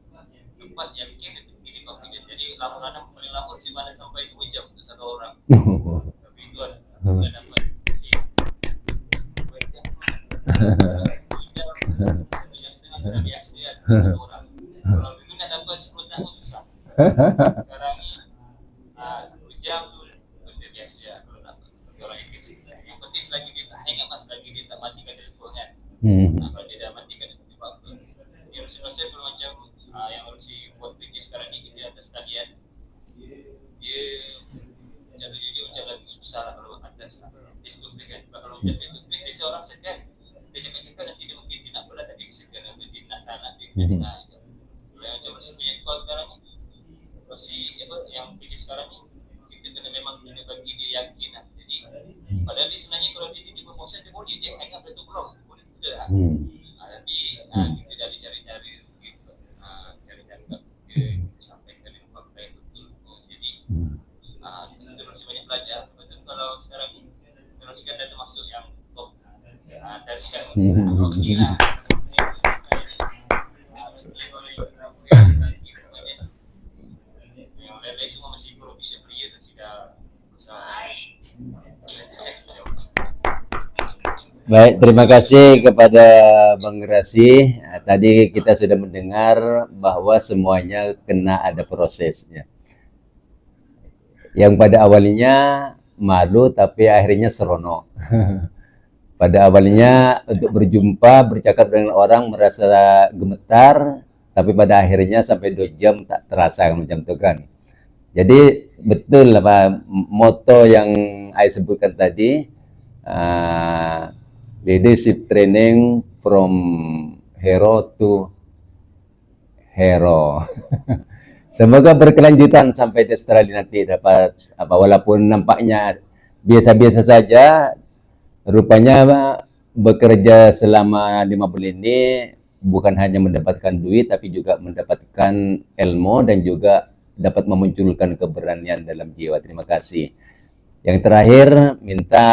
tepat, yakin, diri confident. Jadi lama-lama paling lama simpan sampai 2 jam untuk satu orang. Tapi itu lah, kita dapat siap 2 jam, 1 jam setengah kita biasa kan. satu orang. Kalau dulu nak dapat 10 tahun susah. Sekarang ni 1 jam tu benda biasa lah kalau nak bagi orang yang kecil. Yang penting selagi dia tak hang up, selagi dia tak matikan telefon kan. Kalau dia dah matikan telefon dia buat apa. Dia rasa kalau macam yang Rusi buat kerja sekarang ni, kita atas talian, dia macam jujur macam lagi susah lah kalau atas face to face kan. Sebab kalau macam face to face biasa orang segan, kita cakap-cakap nanti dia mungkin dia nak pula tapi segan, dia nak tak nak dia kena dengar. Kalau macam Rusi punya call sekarang ni, Rusi apa yang kerja sekarang ni, kita kena memang kena bagi dia yakin lah. Jadi padahal dia sebenarnya kalau dia tiba-tiba bosan, dia boleh je hang up dia tu belum, boleh betul lah. Tapi kita dah ada cara-cara cara-cara kita sampaikan dengan fakta yang betul. Jadi kita masih banyak belajar. Betul kalau sekarang ni terus kan dah termasuk yang top dari yang okey lah. Yang lain-lain semua masih provision player dan sudah besar. Baik, terima kasih kepada Bang Grasi. Tadi kita sudah mendengar bahwa semuanya kena ada prosesnya. Yang pada awalnya malu tapi akhirnya seronok. Pada awalnya untuk berjumpa, bercakap dengan orang merasa gemetar, tapi pada akhirnya sampai 2 jam tak terasa macam itu kan. Jadi betul apa moto yang saya sebutkan tadi, leadership training from hero to hero. Semoga berkelanjutan sampai di Australia nanti dapat apa, walaupun nampaknya biasa-biasa saja, rupanya bekerja selama 5 bulan ini bukan hanya mendapatkan duit tapi juga mendapatkan ilmu dan juga dapat memunculkan keberanian dalam jiwa. Terima kasih. Yang terakhir minta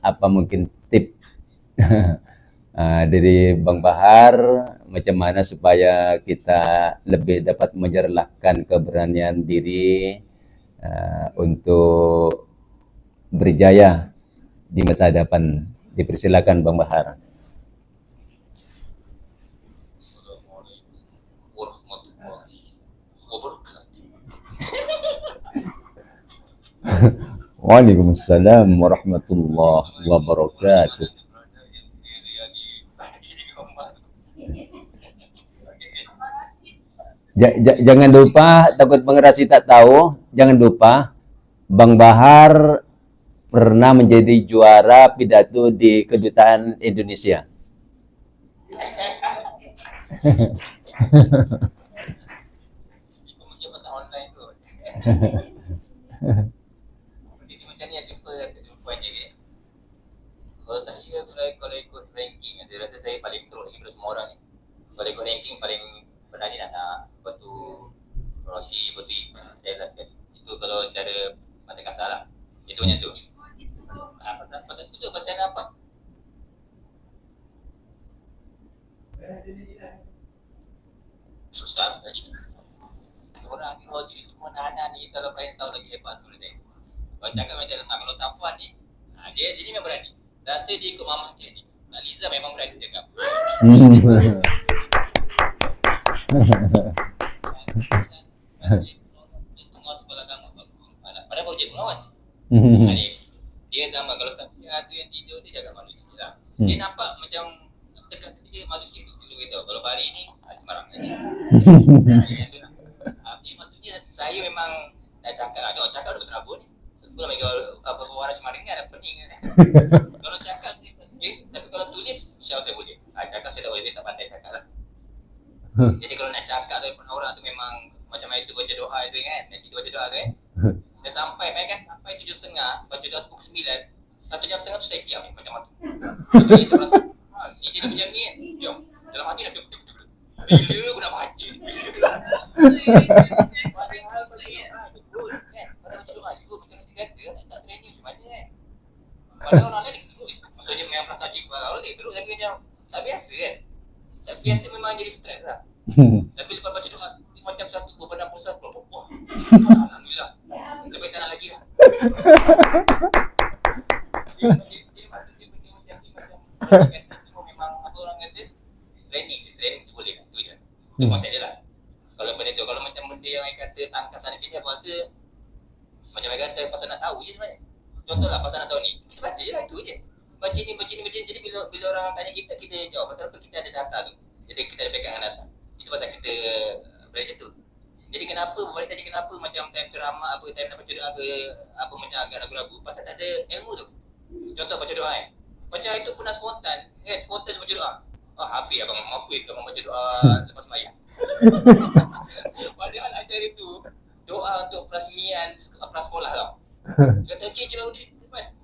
apa mungkin tip dari Bang Bahar, macam mana supaya kita lebih dapat menyerlahkan keberanian diri untuk berjaya di masa depan. Dipersilakan Bang Bahar. Assalamualaikum warahmatullahi wabarakatuh. Waalaikumsalam warahmatullahi wabarakatuh. Jangan lupa, takut Bang Grasi tak tahu, jangan lupa Bang Bahar pernah menjadi juara pidato di Kedutaan Indonesia. Itu pasal online tu. Ini macam ni yang simple rupanya ke. Kalau saya kalau ikut ranking, saya rasa saya paling teruk lagi daripada semua orang ni. Kalau ikut ranking paling pernah ni nak batu Rossi, batu Ipan, saya last sekali. Itu kalau secara mata kasar lah. Itu macam tu. Pasal tu pasal apa? Susah saja. Orang ni Rossi semua anak ni kalau pengen tahu lagi hebat tu dia. Kalau cakap macam kalau Safwan ni, dia memang berani. Rasa dia ikut mamah dia ni. Nak Liza memang berani cakap. Pengawas sekolah agama. Padahal baru jadi pengawas. Dia sama kalau Safwan tu yang tidur dia jaga manusia lah. Dia nampak macam dekat dia manusia tu tahu. Kalau Bari ni sembarang aja. Maksudnya saya memang dah cakap lah. Kalau cakap udah berabun. Tentu lah kalau waras maring ni ada pening kan. Kalau cakap tulis boleh, tapi kalau tulis insya-Allah saya boleh. Cakap saya tak boleh, saya tak pandai cakap lah. Jadi kalau nak cakap tu orang tu memang macam itu baca doa itu kan. Nanti baca doa tu kan. Dah sampai kan sampai 7.30, baca doa pukul 9. 1 jam setengah tu saya diam macam mati. Ini jadi macam ni kan. Diam. Dalam hati dah duk. Bila aku nak baca? Paling hal kalau betul kan. Pada baca doa tu macam nasi kata tak training macam mana kan. Pada orang lain teruk. Maksudnya memang perasaan jiwa kalau dia teruk tapi macam tak biasa kan. Tak biasa memang jadi stres lah. Tapi lepas baca doa dia macam satu beban pusat. Wah. Alhamdulillah. Lebih tak nak lagi lah. Dia macam memang apa orang kata training tu boleh tu je. Macam mereka kata pasal nak tahu je sebenarnya. Contohlah pasal nak tahu ni, kita baca je lah, itu je. Baca ni. Jadi bila orang tanya kita, kita jawab. Pasal apa? Kita ada data tu. Jadi kita ada pegangan data. Itu pasal kita belajar tu. Jadi kenapa, balik tadi kenapa macam time ceramah apa, time nak baca doa ke, apa macam agak ragu-ragu. Pasal tak ada ilmu tu. Contoh baca doa kan. Macam itu pun dah spontan. Spontan baca doa. Hafiz abang mampu abang baca doa lepas sembahyang. Padahal ajar itu doa untuk perasmian prasekolah tau. Kata cik ni.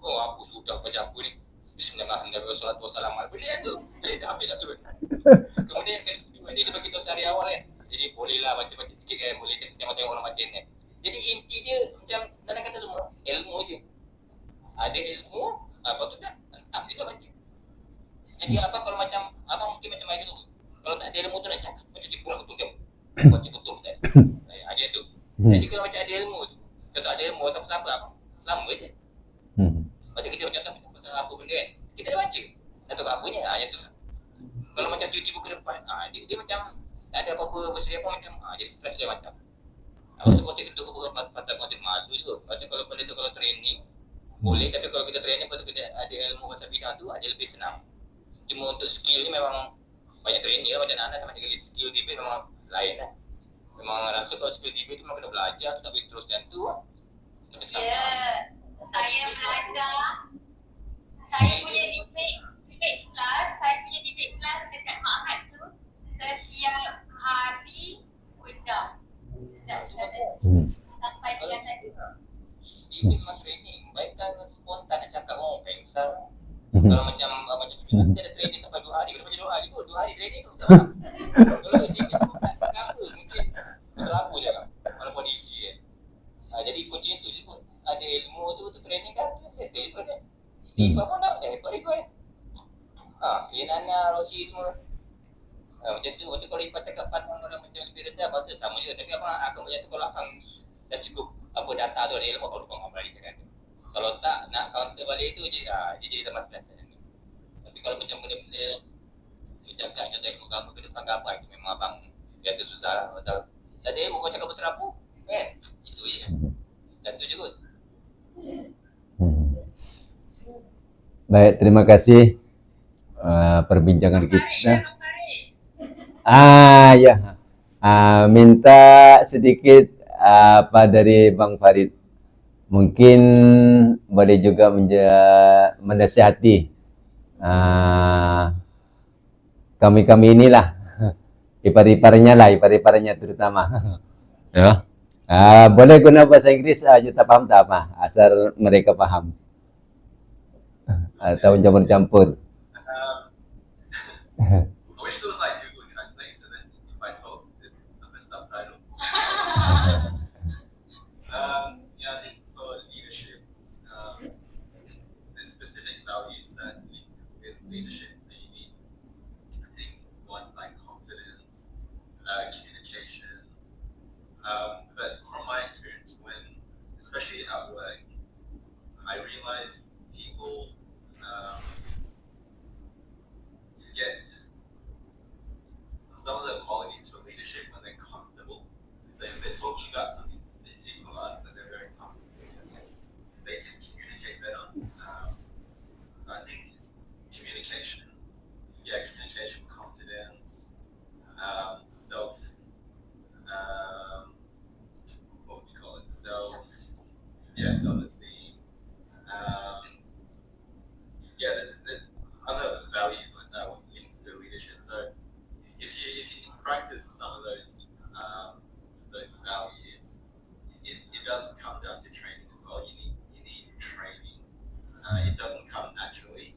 Apa sudah baca apa ni? Bismillahirrahmanirrahim. Wassalamualaikum. Boleh tu. Dah habis dah turun. Kemudian dia bagi tahu sehari awal kan. Jadi bolehlah baca-baca sikit kan. Boleh tengok-tengok orang baca kan. Jadi inti dia macam nak kata semua ilmu je. Ada ilmu, apa tu tak? Tak dia baca. Jadi apa kalau macam abang mungkin macam air tu. Kalau tak ada ilmu tu nak cakap macam dia kurang betul dia. Baca betul kan. Ada tu. Jadi kalau macam ada ilmu tu, kalau ada ilmu siapa-siapa abang, selama je. Macam kita macam tahu pasal apa benda kan. Kita dah baca. Tak tahu apanya, yang tu. Kalau macam tiba-tiba ke depan, dia macam tak ada apa-apa bersedia apa macam, jadi stres dia macam. Konsep itu pasal konsep malu juga. Pasal kalau benda tu kalau training, boleh, tapi kalau kita training lepas tu kita ada ilmu pasal bidang tu, dia lebih senang. Cuma untuk skill ni memang banyak training lah. Macam anak macam kali skill debate memang lain lah. Memang rasa kalau skill debate tu memang kena belajar tu, tak boleh terus macam tu lah. Saya belajar. Saya punya debate class, dekat Mahat tu setiap hari undang. Sampai dia tadi. Ini memang training. Baik kan spontan nak cakap orang pensar. Kalau macam kita ada training sampai 2 hari. Kalau macam 2 hari kot, 2 hari training tu tak faham. Kalau dia tak apa, mungkin terapu je kan. Kalau kondisi kan. Jadi kunci tu je kot. Ada ilmu tu training kan, settle kot kan. Hebat pun tak, hebat kan. Nana, Rosi semua. Macam tu, waktu kalau Ifat cakap pandang orang macam lebih rendah, pasal sama juga. Tapi abang akan macam tu kalau abang dah cukup apa data tu ada ilmu, baru abang balik cakap tu. Kalau tak, nak counter balik tu je, dia jadi tambah stress. Tapi kalau macam benda-benda jaga contoh ilmu kamu ke depan apa, itu memang abang biasa susah lah. Pasal tak ada ilmu, kau cakap berterapu, kan? Itu je. Dan tu je kot. Baik, terima kasih perbincangan kita. Ya. Minta sedikit apa dari Bang Farid. Mungkin boleh juga menasihati kami inilah, ipar-iparnya terutama. Ya. Boleh guna bahasa Inggris aja, tak paham tak apa, asal mereka paham. Atau campur-campur. I wish there was like Google Translate, so then if I talk, it's a subtitle. I think for leadership, there's specific values that link with leadership. So you need, I think, ones like confidence, communication. But from my experience, especially at work, I realized people get some of the qualities for leadership when they're comfortable. So if they're talking about something particular that they're very comfortable with, they can communicate better. So I think communication, confidence, self, what would you call it? Self-esteem. There's other values like that when links to leadership. So if you practice some of those values, it does come down to training as well. You need training. It doesn't come naturally.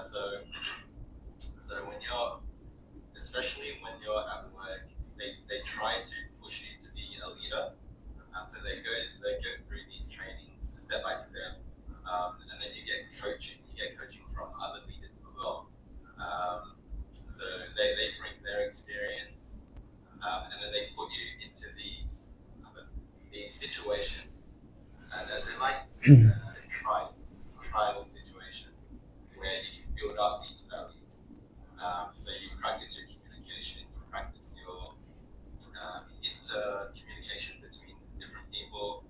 So when especially when you're at work, they try to push you to be a leader. So they go through these trainings step by step, and then you get coaching. You get coaching from other leaders as well. So they bring their experience, and then they put you into these situations, and they're like trial situation where you can build up these values. So you practice your communication, you practice your intercommunication between different people,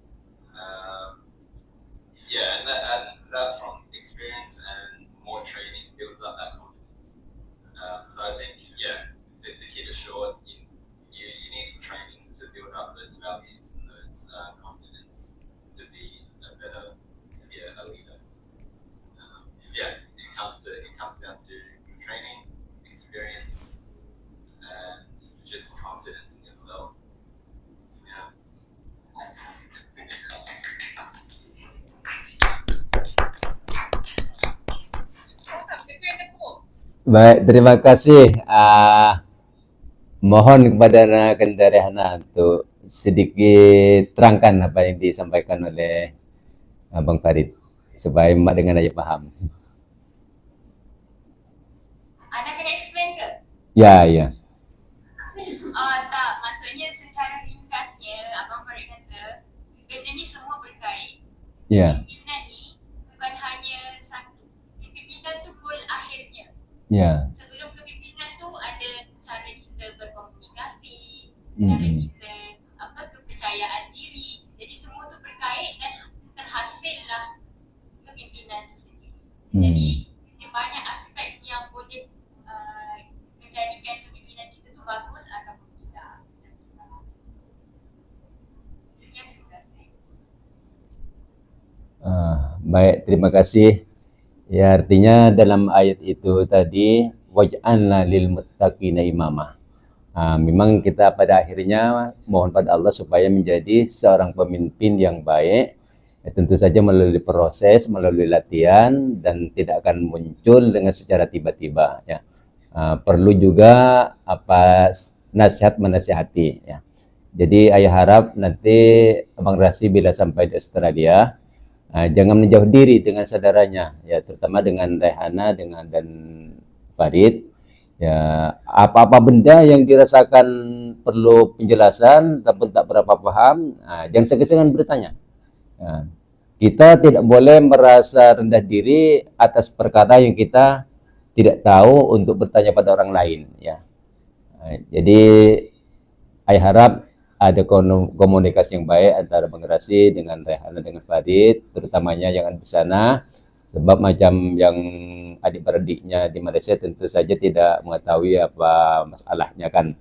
Baik, terima kasih. Mohon kepada Kendarehana untuk sedikit terangkan apa yang disampaikan oleh Abang Farid supaya Mak dengan aja paham. Ana kena explain ke? Ya, ya. Tak, maksudnya secara ringkasnya Abang Farid kata benda ni semua berkait. Ya, Pimpinan ni bukan hanya satu. Pimpinan tu goal akhirnya. ya. Sebelum kepimpinan tu ada cara kita berkomunikasi, cara kita kepercayaan diri. Jadi semua tu berkait dan terhasillah kepimpinan tu sendiri. Jadi dia banyak aspek yang boleh menjadikan kepimpinan kita tu bagus ataupun tidak. Sekian, terima kasih. Baik, terima kasih. Ya, artinya dalam ayat itu tadi waj'alna lil muttaqina imamah. Memang kita pada akhirnya mohon pada Allah supaya menjadi seorang pemimpin yang baik. Ya, tentu saja melalui proses, melalui latihan dan tidak akan muncul dengan secara tiba-tiba. Ya, perlu juga apa nasihat menasihati. Ya. Jadi ayah harap nanti Abang Rasi bila sampai di Australia jangan menjauh diri dengan saudaranya, ya terutama dengan Rehana, dengan dan Farid. Ya, apa-apa benda yang dirasakan perlu penjelasan ataupun tak berapa paham, jangan segan-segan bertanya. Kita tidak boleh merasa rendah diri atas perkara yang kita tidak tahu untuk bertanya pada orang lain. Ya, jadi saya harap ada komunikasi yang baik antara Bang Rasi dengan Rehana dengan Farid, terutamanya yang ada di sana. Sebab macam yang adik-beradiknya di Malaysia tentu saja tidak mengetahui apa masalahnya kan.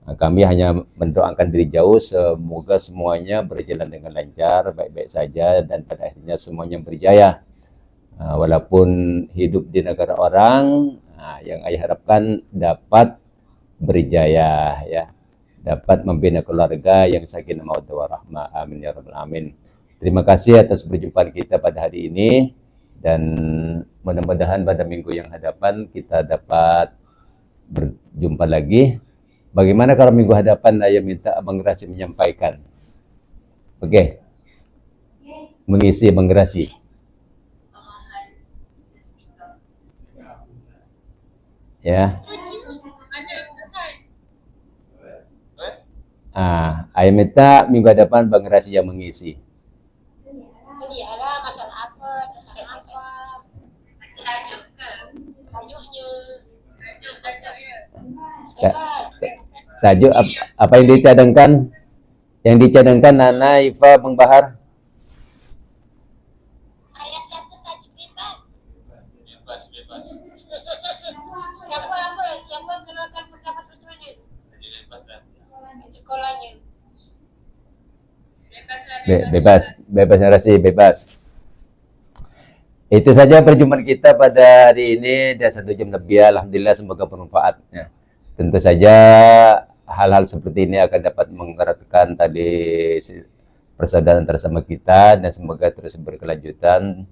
Kami hanya mendoakan diri jauh, semoga semuanya berjalan dengan lancar, baik-baik saja dan pada akhirnya semuanya berjaya. Walaupun hidup di negara orang, yang saya harapkan dapat berjaya, ya, dapat membina keluarga yang sakinah mawaddah warahmah. Amin ya rabbal alamin. Terima kasih atas perjumpaan kita pada hari ini dan mudah-mudahan pada minggu yang hadapan kita dapat berjumpa lagi. Bagaimana kalau minggu hadapan saya minta Abang Rasi menyampaikan? Oke. Mengisi Abang Rasi. Ya. Saya minta minggu hadapan Bang Rasi yang mengisi. Iyalah, masalah apa, tentang apa, tajuk ke? Tajuknya. Tajuk apa yang dicadangkan? Yang dicadangkan Nana, Ifa, Bang Bahar? Ayat kata tajuk bebas. Bebas. Siapa keluarkan pendapat macam mana? Tajuk bebas lah. Sekolahnya. Bebas Rasi, bebas. Itu saja perjumpaan kita pada hari ini, dan 1 jam lebih. Alhamdulillah, semoga bermanfaat. Ya. Tentu saja hal-hal seperti ini akan dapat mengeratkan tali persaudaraan bersama kita dan semoga terus berkelanjutan.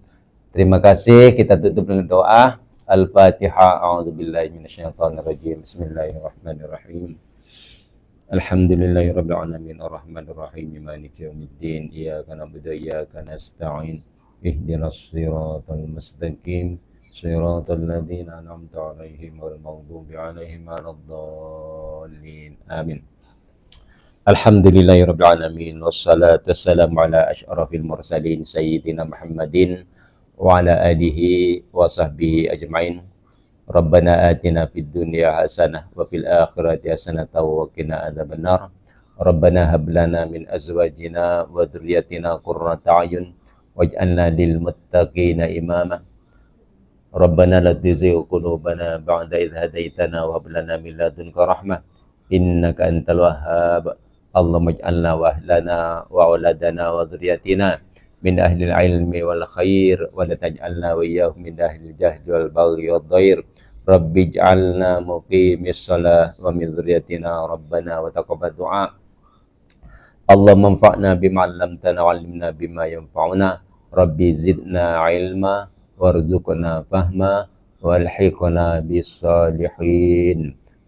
Terima kasih. Kita tutup dengan doa. Al-Fatihah. A'udzubillahi minasyaitonirrajim. Bismillahirrahmanirrahim. Alhamdulillahirabbil alamin arrahmanir rahim maliki yaumiddin iyyaka na'budu wa iyyaka nasta'in ihdinas siratal mustaqim siratal ladzina an'amta 'alaihim ghairil maghdubi 'alaihim waladdallin amin. Alhamdulillahirabbil alamin wassalatu wassalamu ala asyrafil mursalin sayyidina Muhammadin wa ala alihi wa sahbihi ajmain. Rabbana atina fid dunya hasanah wa fil akhirati hasanah wa qina adzabannar. Rabbana hab lana min azwajina wa dhurriyyatina qurrata a'yun waj'alna lil muttaqina imama. Rabbana la tuzigh qulubana ba'da idh hadaitana wa hab lana min ladunka rahmah innaka antal wahhab. Allahumma ij'alna wa ahlana wa auladana wa dhurriyyatina min ahlil ilmi wal khair wa la taj'alna wa iyyahum min ahlil jahli wal baghi wad dhair. Rabbi ij'alna muqimis shalah wa min dzurriyyatina rabbana wa taqabbal du'a. Allahumma anfa'na bima 'allamtana wa 'allimna bima yanfa'una. Rabbi zidna ilma warzuqna fahma والحقنا بالصالحين.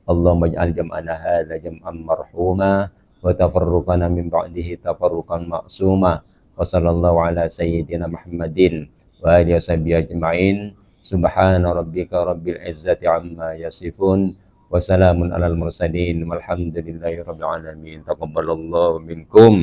اللهم اجعل جمعنا هذا جمعا مرحوما وتفرقنا من بعده تفرقا معصوما. وصلى الله على سيدنا محمد وآله وصحبه أجمعين. سبحان ربك رب العزة عما يصفون وسلام على المرسلين والحمد لله رب العالمين. تقبل الله منكم.